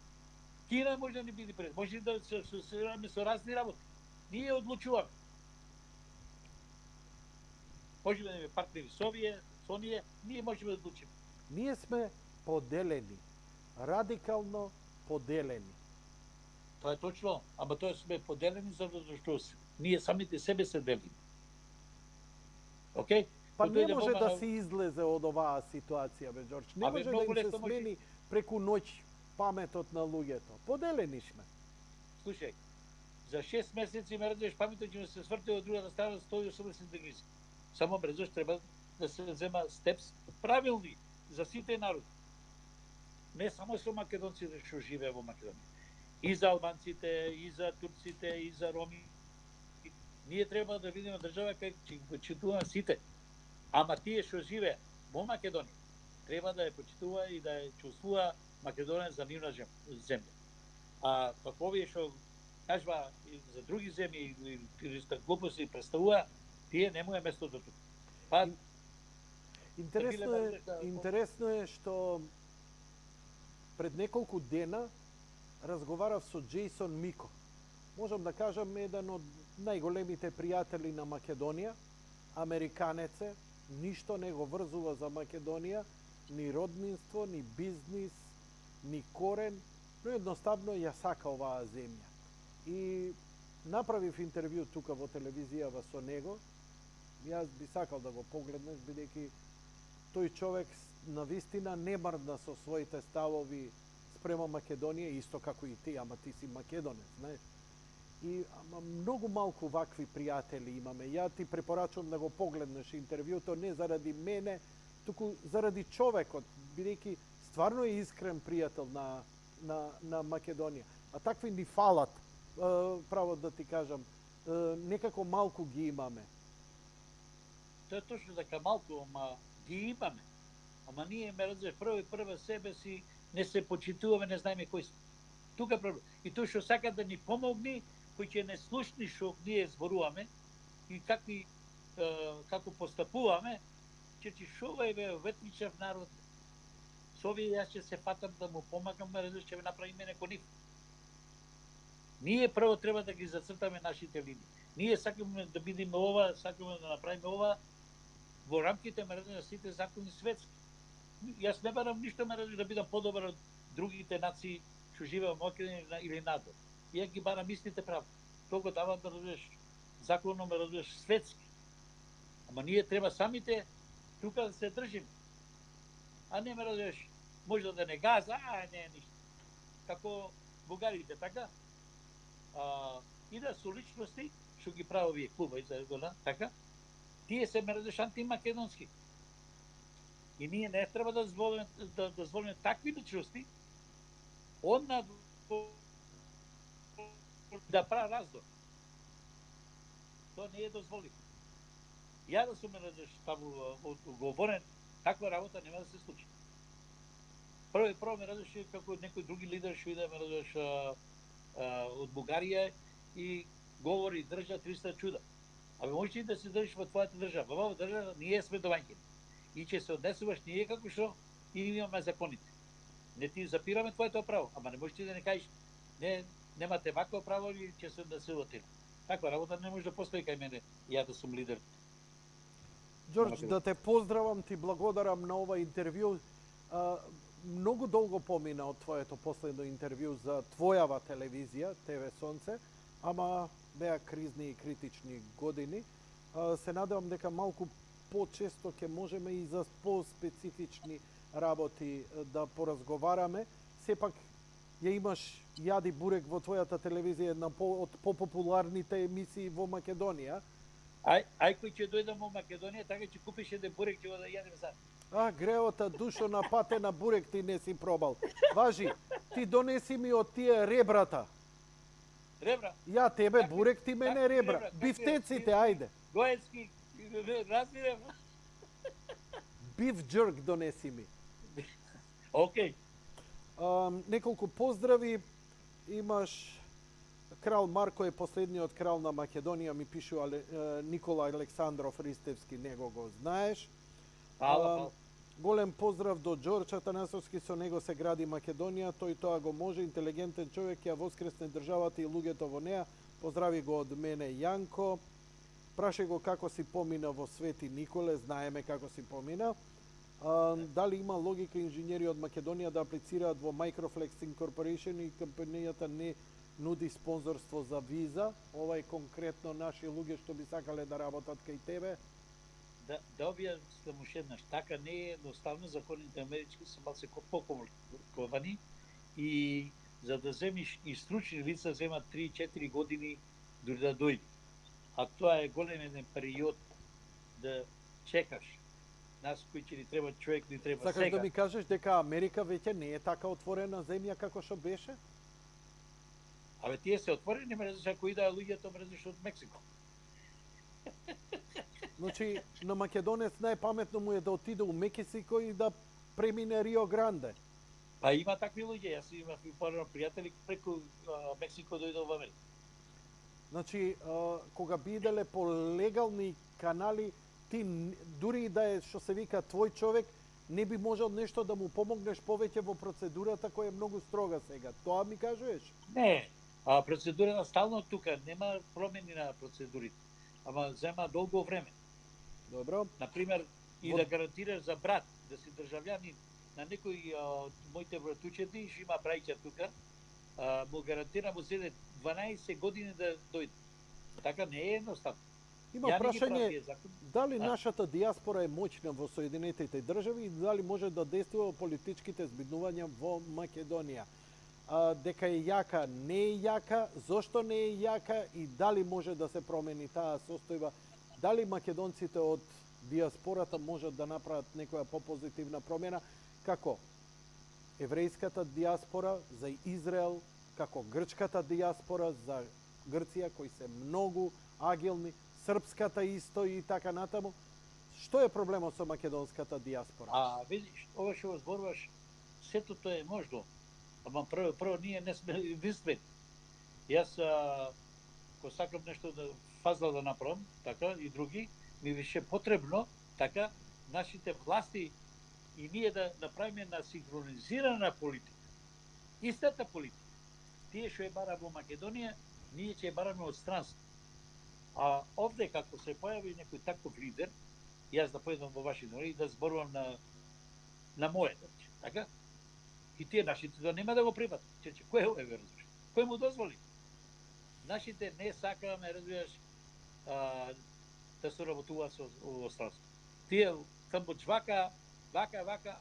Кина може да ни биде пријател, може да се асоцираме со разни работи. Ние одлучуваме. Може да имаме партнери со ние можеме да одлучиме. Ние сме поделени, радикално поделени. Тоа е точно, ама тоа сме поделени затоа што ние самите себе се делиме. Океј? Па Кога не иде може да помага- се излезе од оваа ситуација, бе, Ѓордж. Не Абе, може да многу им се лесно може. смени преку ноќ паметот на луѓето. Поделени сме. Слушај, за 6 месеци ме разбираш, паметот ќе ми се сврте од другата страна 180 дегри. Само ме разбираш, треба да се зема степс правилни за сите народи. Не само со македонците што живее во Македонија. И за албанците, и за турците, и за роми. Ние треба да видиме држава кај ќе ги почитуваме сите. Ама тие што живее во Македонија, треба да ја почитува и да ја чувствува Македонија за нивна земја. А пак овие што кажува и за други земји или што глупости представува, тие нему е местото тука. Па Интересно е што пред неколку дена разговарав со Джейсон Мико. Можам да кажам еден од најголемите пријатели на Македонија, американец е, ништо не го врзува за Македонија, ни роднинство, ни бизнис, ни корен, но едноставно ја сака оваа земја. И направив интервју тука во телевизијава со него. Јас би сакал да го погледнеш, бидејќи тој човек на вистина не мрдна со своите ставови спрема Македонија, исто како и ти, ама ти си македонец, знаеш. И ама многу малку вакви пријатели имаме. Ја ти препорачувам да го погледнеш интервјуто не заради мене, туку заради човекот, бидејќи стварно е искрен пријател на Македонија. А такви ни фалат, право да ти кажам, некако малку ги имаме. Тоа е точно така малку, ама ги имаме. Ама ние ме разбираш прво себе си не се почитуваме, не знаеме кој сме. Тука проблем. И тој што сака да ни помогне, кој ќе не слушни што ние зборуваме и како постапуваме, че шо е ветничев народ. Со овие јас ќе се фатам да му помагам, разбираш, ќе ме направиме неко нив. Ние прво треба да ги зацртаме нашите линии. Ние сакаме да бидеме ова, сакаме да направиме ова во рамките на сите закони светски. Јас не барам ништо да бидам подобар од другите нации што живеат во Македонија или надвор. Ја ги барам истите права. Тоа го давам да разбереш законом, разбереш светски. Ама ние треба самите тука да се држиме. А не ме разбереш, може да не газа, не ништо. Како бугарите, така? И да со личности што ги прави овие клуба и така? Тие се ме разбереш антимакедонски. И ние не треба да дозволиме такви личности однад да прави раздор. Тоа не е дозволено. Ја да сум таму оговорен, таква работа нема да се случи. Прво ме разреши како некој други лидер што иде ме разреши од Бугарија и говори држа 300 чуда. Абе можеш ли да се држиш во твојата држава? Во оваа држава ние сме домаќини. И ќе се однесуваш ние како што и имаме законите. Не ти запираме твоето право, ама не можеш ти да не кажеш немате вакво право или ќе се однесувате. Таква работа не може да постои кај мене, ја да сум лидер. Ѓорѓ, да те поздравам, ти благодарам на ова интервју. Многу долго помина од твоето последно интервју за твојава телевизија, ТВ Сонце, ама беа кризни и критични години. Се надевам дека малку почесто ќе можеме и за по-специфични работи да поразговараме. Сепак ја имаш Јади Бурек во твојата телевизија, една од попопуларните емисии во Македонија. Ај кој ќе дојдам во Македонија, така ќе купиш еден бурек ќе го да јадем сад. Греота душо на патена бурек ти не си пробал. Важи, ти донеси ми од тие ребрата. Ребра? Ја тебе бурек, ти мене ребра. Бифтеците, ајде. Гоецки, разбирам. Биф джерк донеси ми. Океј. Неколку поздрави. Имаш крал Марко е последниот крал на Македонија, ми пишува Никола Александров Ристевски, него го знаеш. Голем поздрав до Ѓорѓ Атанасовски, со него се гради Македонија, тој тоа го може, интелигентен човек, ја воскресне државата и луѓето во неа. Поздрави го од мене Јанко. Прашај го како си помина во Свети Николе, знаеме како си помина. Дали има логика инженери од Македонија да аплицираат во Microflex Incorporation и компанијата не нуди спонзорство за виза? Ова е конкретно наши луѓе што би сакале да работат кај тебе. Да објаснам уште еднаш, така не е едноставно, законите амерички се малце покомпликовани и за да земиш и стручни лица зема 3-4 години дури да дојде. А тоа е голем еден период да чекаш. Нас кои ќе ни треба човек, ни треба Сакаш сега. да ми кажеш дека Америка веќе не е така отворена земја како што беше? Абе тие се отворени, ме различа кои да луѓето ме различа од Мексико. Значи, на македонец најпаметно му е да отиде у Мексико и да премине Рио Гранде. Па има такви луѓе, јас имав и паро пријатели преку Мексико дојдов во Америка. Значи, кога биделе по легални канали, ти дури да е што се вика твој човек, не би можел нешто да му помогнеш повеќе во процедурата која е многу строга сега. Тоа ми кажуваш? Не, процедурата стално тука, нема промени на процедурите. Ама зема долго време. Добро. Например, и да гарантираш за брат, да си државјанин на некој од моите братучети, што има браќа тука, му гарантирам од 12 години да дојде. Така не е едноставно. Има прашање дали нашата диаспора е моќна во Соединетите држави и дали може да действува во политичките збиднувања во Македонија. дека е јака, не е јака, зошто не е јака и дали може да се промени таа состојба, дали македонците од диаспората можат да направат некоја попозитивна промена, како еврејската диаспора за Израел, како грчката диаспора за Грција, кои се многу агилни, српската исто и така натаму. Што е проблемот со македонската диаспора? Видиш, ова што зборуваш, сето тоа е можно. Ама прво ние не сме единствени. Јас ако сакам нешто да фазла да направам, така и други, ми више потребно така нашите власти и ние да направиме на синхронизирана политика. Истата политика. Тие што е бара во Македонија, ние ќе бараме од странство. А овде како се појави некој таков лидер, јас да појдам во ваши нори и да зборувам на моје, така? И тие нашите да нема да го припатат. Кој е разбираш? Кој му дозволи? Нашите не сакаме, разбираш, да се работуваат со странство. Тие таму вака,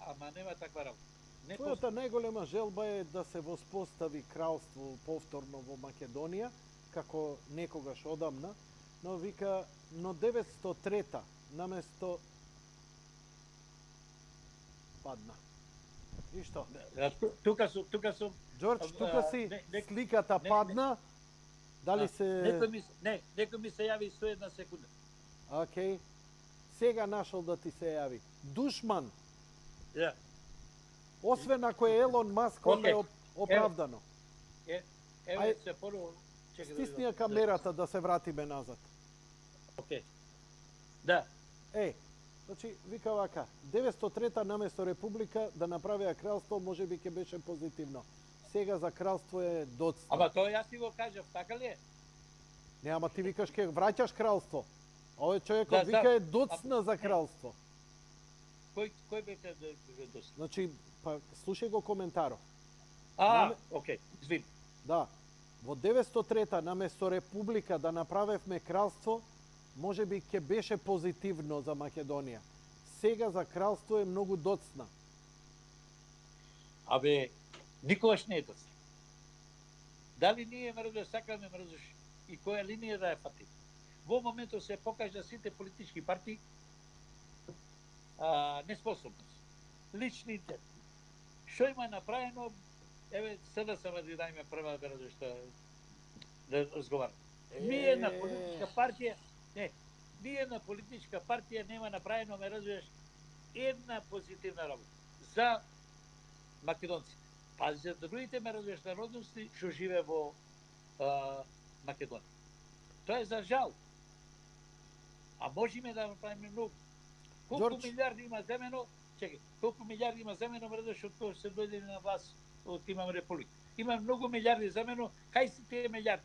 ама нема таква работа. Твојата најголема желба е да се воспостави кралство повторно во Македонија, како некогаш одамна, но вика, но 903-та наместо падна. И што? Тука сум. Джордж, тука си сликата падна. Дали се Некој ми се јави со една секунда. Океј. Сега нашол да ти се јави. Душман. Ja. Освен ако е Елон Маск, onda е оправдано. Еве се прво Стисни ја камерата да се вратиме назад. Океј. Да. Значи, вика вака, 903-та наместо република да направија кралство, може би ќе беше позитивно. Сега за кралство е доцна. Ама тоа јас ти го кажав, така ли е? Не, ама ти викаш ќе враќаш кралство. Овој човекот вика е доцна за кралство. Кој беше доцна? Значи, па слушај го коментаров. Океј, извини. Да. Во 903-та наместо република да направевме кралство, може би ќе беше позитивно за Македонија. Сега за кралство е многу доцна. Абе, никогаш не е доцна. Дали ние сакаме и која линија да ја фати? Во моментот се покажа сите политички партии неспособност, лични интереси. Што има направено, еве сега се да име прва да разговараме. Ние на политичка партија нема направено, ме разбираш, една позитивна работа за македонците. Па за другите, ме разбираш, народности што живе во Македонија. Тоа е за жал. А можеме да направиме многу. Колку милиарди има земено, колку милиарди има земено, мрдаш, од кога се дојде на власт, од имаме република. Има многу милиарди земено, кај си тие милиарди?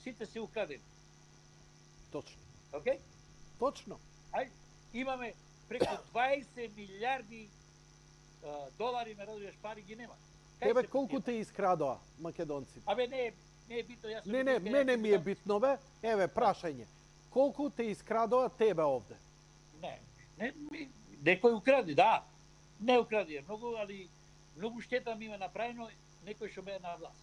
Сите се украдени. Точно. Океј? Точно. Имаме преку 20 милиарди долари, ме разбираш, пари ги нема. Тебе колку те искрадоа македонците? Абе не е битно, јас Не, мене ми е битно, бе. Еве прашање. Колку те искрадоа тебе овде? Не, некој укради, да. Не укради, многу, али многу штета ми има направено некој што бе на власт.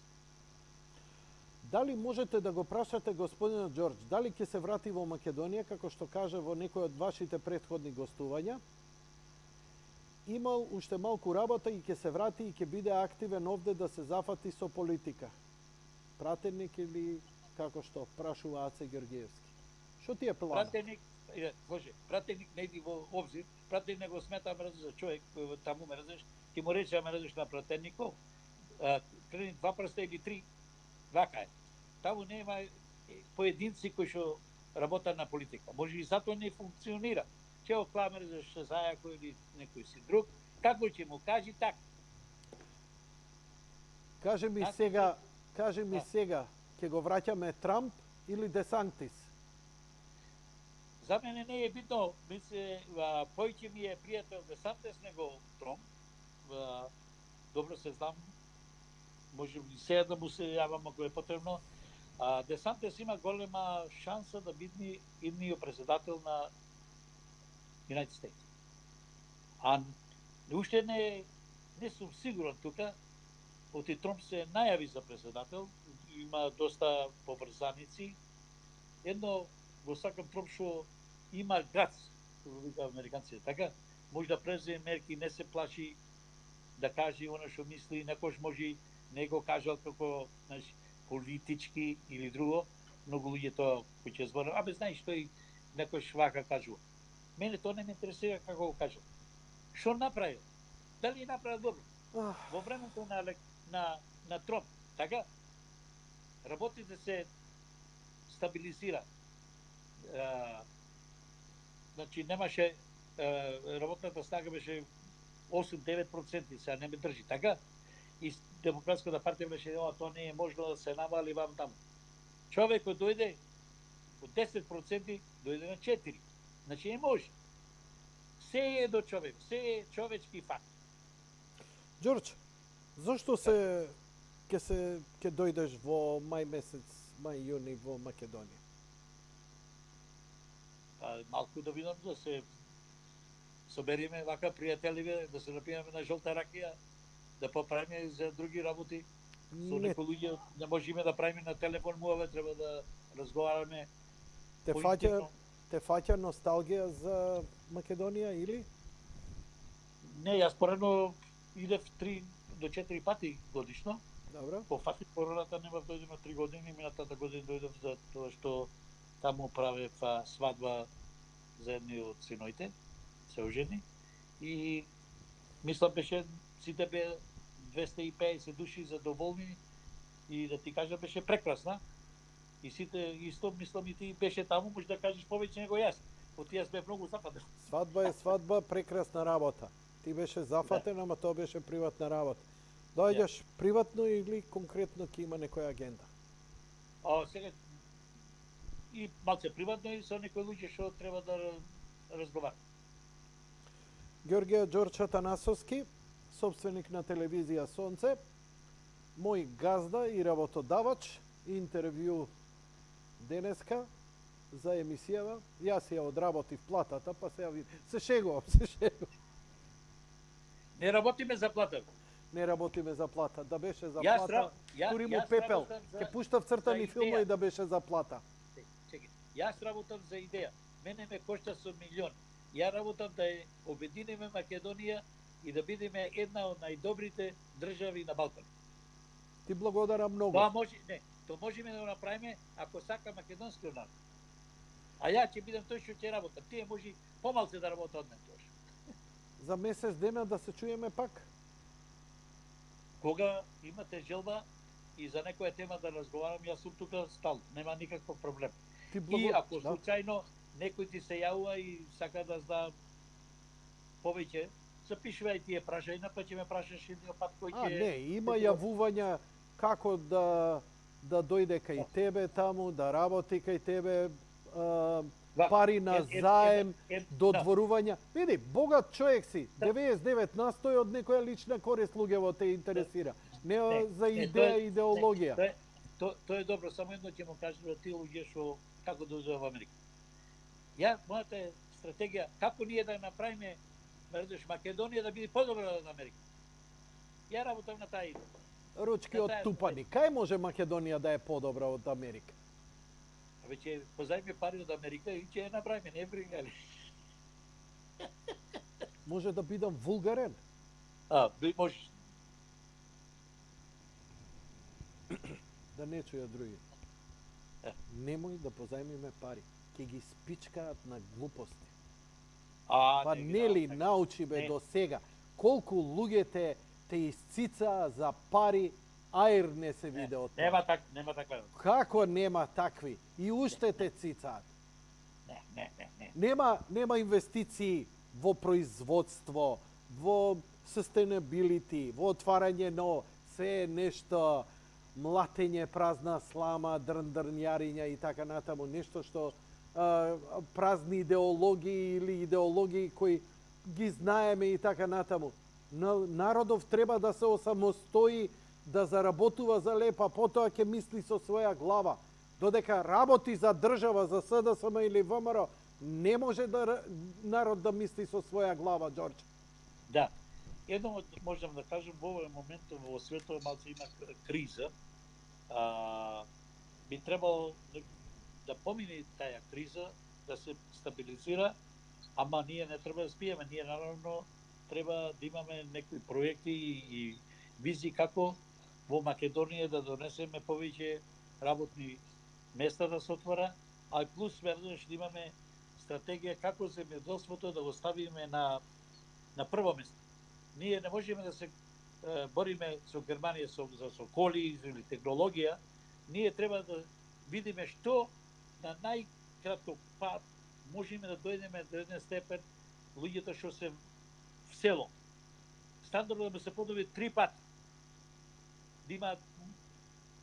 Дали можете да го прашате господинот Ѓорџ, дали ќе се врати во Македонија, како што каже во некој од вашите претходни гостувања? Имал уште малку работа и ќе се врати и ќе биде активен овде да се зафати со политика. Пратеник или како што прашува Аце Ѓорѓиевски? Што ти е планот? Пратеник не иди во обзир, пратеник го сметам за човек, таму ме разбираш, ти му рече ме разбираш на пратеников, крени 2 прста или 3, вака е. Таму нема поединци кои што работат на политика. Може и затоа не функционира. Ќе окламер за Шезајако или некој си друг, како ќе му кажи така. Кажи ми сега, ќе го враќаме Трамп или Десантис? За мене не е битно, појќе ми е пријател Десантис него Трамп. Добро се знам, може би сега да му се јавам ако е потребно. Десантис има голема шанса да биде идниот председател на United States. Уште не сум сигурен тука, оти Тромп се најави за председател, има доста поврзаници. Едно го сакам Тромп што има гац, што вика американците, така? Може да преземе мерки, не се плаши да каже оно што мисли, некош може не го кажал како, знаеш, политички или друго. Многу луѓе тоа кои ќе зборат, знаеш тој некош вака кажува. Мене тоа не ме интересира како го кажал. Што направил? Дали направил добро? Во времето на Тромп, така? Работите се стабилизира. Значи немаше работната снага беше 8-9%, сега не ме држи, така? И Демократската партија беше, тоа не е можно да се намали вам таму. Човекот дојде од 10% дојде на 4%. Значи не може. Се е до човек, се е човечки факт. Ѓорџ, зошто ќе дојдеш во мај месец, мај-јуни во Македонија? Малку да видам да се собериме вака пријателиве, да се напиеме на жолта ракија, да поправиме за други работи. Со некои луѓе не можеме да правиме на телефон, муаве треба да разговараме. Те фаќа носталгија за Македонија или? Не, јас поредно идев 3 до 4 пати годишно. Добро. По фати пороната немав дојдем на 3 години, минатата година дојдев за тоа што таму правев свадба за едни од синоите, се ожени. И мислам беше сите бе 250 души задоволни и да ти кажа беше прекрасна. И сите исто мислам и ти беше таму, може да кажеш повеќе него јас. Оти јас бев многу западен. Свадба е свадба, прекрасна работа. Ти беше зафатен, ама тоа беше приватна работа. Доаѓаш приватно или конкретно ќе има некоја агенда? Сега и малце приватно и со некои луѓе што треба да разговарат. Ѓорѓе Ѓорџ Атанасовски, собственик на телевизија Сонце, мој газда и работодавач, интервју денеска за емисијава. Јас ја одработив платата, па се шегувам. Не работиме за плата. Не работиме за плата. Да беше за плата, тури му пепел. Ке пуштав цртани филмови да беше за плата. Чекай, јас работам за идеја. Мене ме кошта со милиони. Ја работам да ја обединиме Македонија и да бидеме една од најдобрите држави на Балкан. Ти благодарам многу. Тоа можеме да го направиме ако сака македонскиот народ. А ја ќе бидам тој што ќе работам. Тие може помалце да работат од мене тоа. За месец дена да се чуеме пак? Кога имате желба и за некоја тема да разговарам, јас сум тука стал, нема никаков проблем. И ако случајно некој ти се јавува и сака да знае повеќе, запишувај тие прашања, па ќе ме прашаш едниот пат кој ќе... Не, има јавувања како да дојде кај тебе таму, да работи кај тебе, пари на заем, додворувања. Види, богат човек си, 99% од некоја лична корист луѓево те интересира. Не за идеја, идеологија. Тоа е добро, само едно ќе му кажам на тие луѓе што како дојдоа во Америка. Мојата стратегија, како ние да направиме Македонија да биде подобра од Америка. Ја работам на таа идеја. Ручки од тупани. Кај може Македонија да е подобра од Америка? Веќе позајме пари од Америка и ќе ја направиме, не бригали. Може да бидам вулгарен? Може. Да не чуја други. Немој да позајмиме пари. Ќе ги спичкаат на глупости. Па нели научи бе до сега. Колку луѓе те исцицаа за пари, аир не се виде од тоа. Нема таква. Како нема такви? И уште те цицаат. Не. Нема инвестиции во производство, во sustainability, во отварање но се нешто млатење, празна слама, дрнјариња и така натаму, нешто што празни идеологии или идеологии кои ги знаеме и така натаму. Народов треба да се осамостои, да заработува за лепа, потоа ќе мисли со своја глава. Додека работи за држава, за СДСМ или ВМРО, не може да народ да мисли со своја глава, Ѓорџ. Да. едно можам да кажам, во овој момент во светот малку има криза. Би требало да помине таа криза, да се стабилизира, ама ние не треба да спиеме. Ние наравно треба да имаме некои проекти и визии како во Македонија да донесеме повеќе работни места да се отвора, а плюс веројатно да имаме стратегија како земјоделството да го ставиме на прво место. Ние не можеме да се бориме со Германија со коли или технологија. Ние треба да видиме што на најкратко пат можеме да дојдеме до еден степен луѓето што се в село. Стандардно да се подоби 3 пати. Да има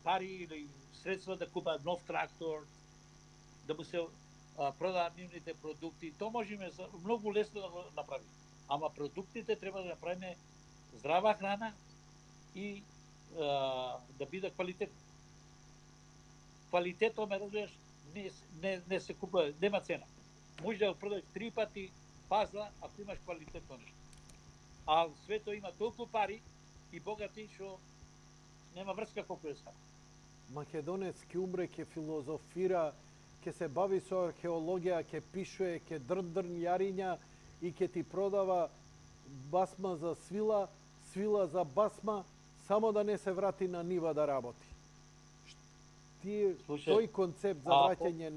пари или средства да купат нов трактор, да му се продаат нивните продукти. То можеме многу лесно да го направиме. Ама продуктите треба да направиме здрава храна и да биде квалитет. Квалитетот, ме разбираш, не се купува, нема цена. Може да го продадеш 3 пати пазла, ако имаш квалитетно нешто. А в светот има толку пари и богати што нема врска колку е сам. Македонец ќе умре, ќе филозофира, ќе се бави со археологија, ќе пишува, ќе дрн јариња и ќе ти продава басма за свила, свила за басма, само да не се врати на нива да работи. Тој концепт за враќање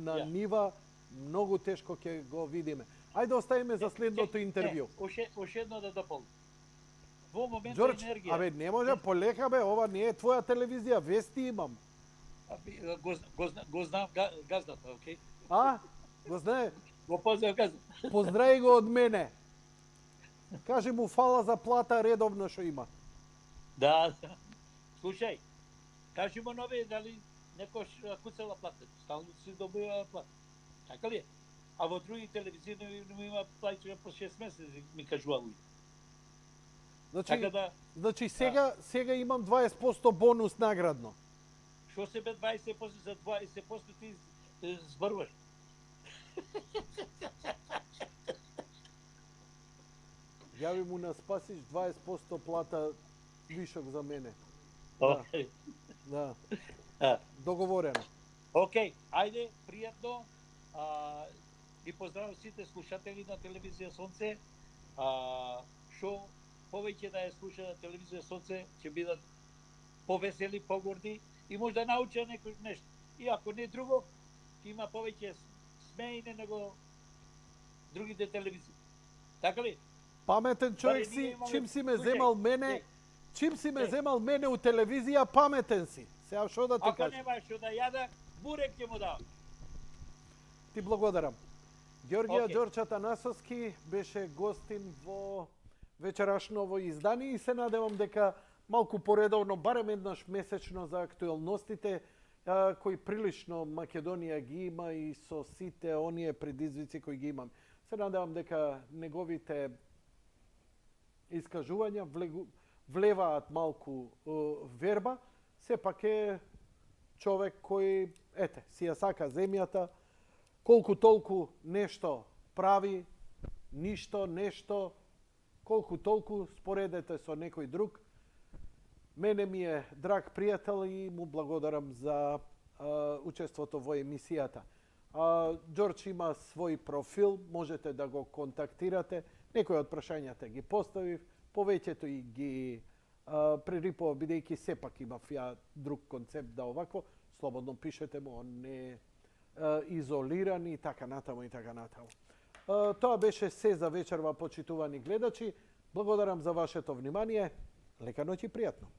на нива многу тешко ќе го видиме. Ајде оставиме за следното интервју. Уште едно да дополнам. Во моментот Џорџ, енергија. абе не може полека бе, ова не е твоја телевизија, вести имам. Го знам газдата, окей? А? Го знае? Го познав газдата. Поздрави го од мене. Кажи му фала за плата редовно што има. Да. Слушај, кажи му нови дали некош куцела плата. Стално си добива плата. Така ли е? А во други телевизии не има плаќање по 6 месеци, ми кажува луѓе. Значи сега имам 20% бонус наградно. Што се бе 20% за 20% ти зборуваш? Јави му на Спасич 20% плата вишок за мене. Океј. Да. Договорено. Океј, ајде, пријатно. И поздравам сите слушатели на телевизија Сонце. Што повеќе да ја слушаат телевизија Сонце, ќе бидат повесели, погорди и може да научат некој нешто. И ако не друго, ќе има повеќе смеење него другите телевизии. Така ли? Паметен човек си, чим си ме земал мене, чим си ме земал мене у телевизија, паметен си. Сега што да ти кажам? Ако нема што да јада, бурек ќе му давам. Ти благодарам. Ѓорѓија Џорџ Атанасовски беше гостин во вечерашново издание и се надевам дека малку поредовно, барем еднаш месечно за актуелностите кои прилично Македонија ги има и со сите оние предизвици кои ги имам. Се надевам дека неговите искажувања влеваат малку верба, сепак е човек кој, си ја сака земјата, колку толку нешто прави, ништо, нешто, колку толку споредете со некој друг. Мене ми е драг пријател и му благодарам за учеството во емисијата. Џорџ има свој профил, можете да го контактирате. Некои од прашањата ги поставив, повеќето и ги прерипував, бидејќи сепак имав ја друг концепт да овакво, слободно пишете му, он не е изолиран и така натаму и така натаму. Тоа беше се за вечерва, почитувани гледачи. Благодарам за вашето внимание. Лека ноќ и пријатно.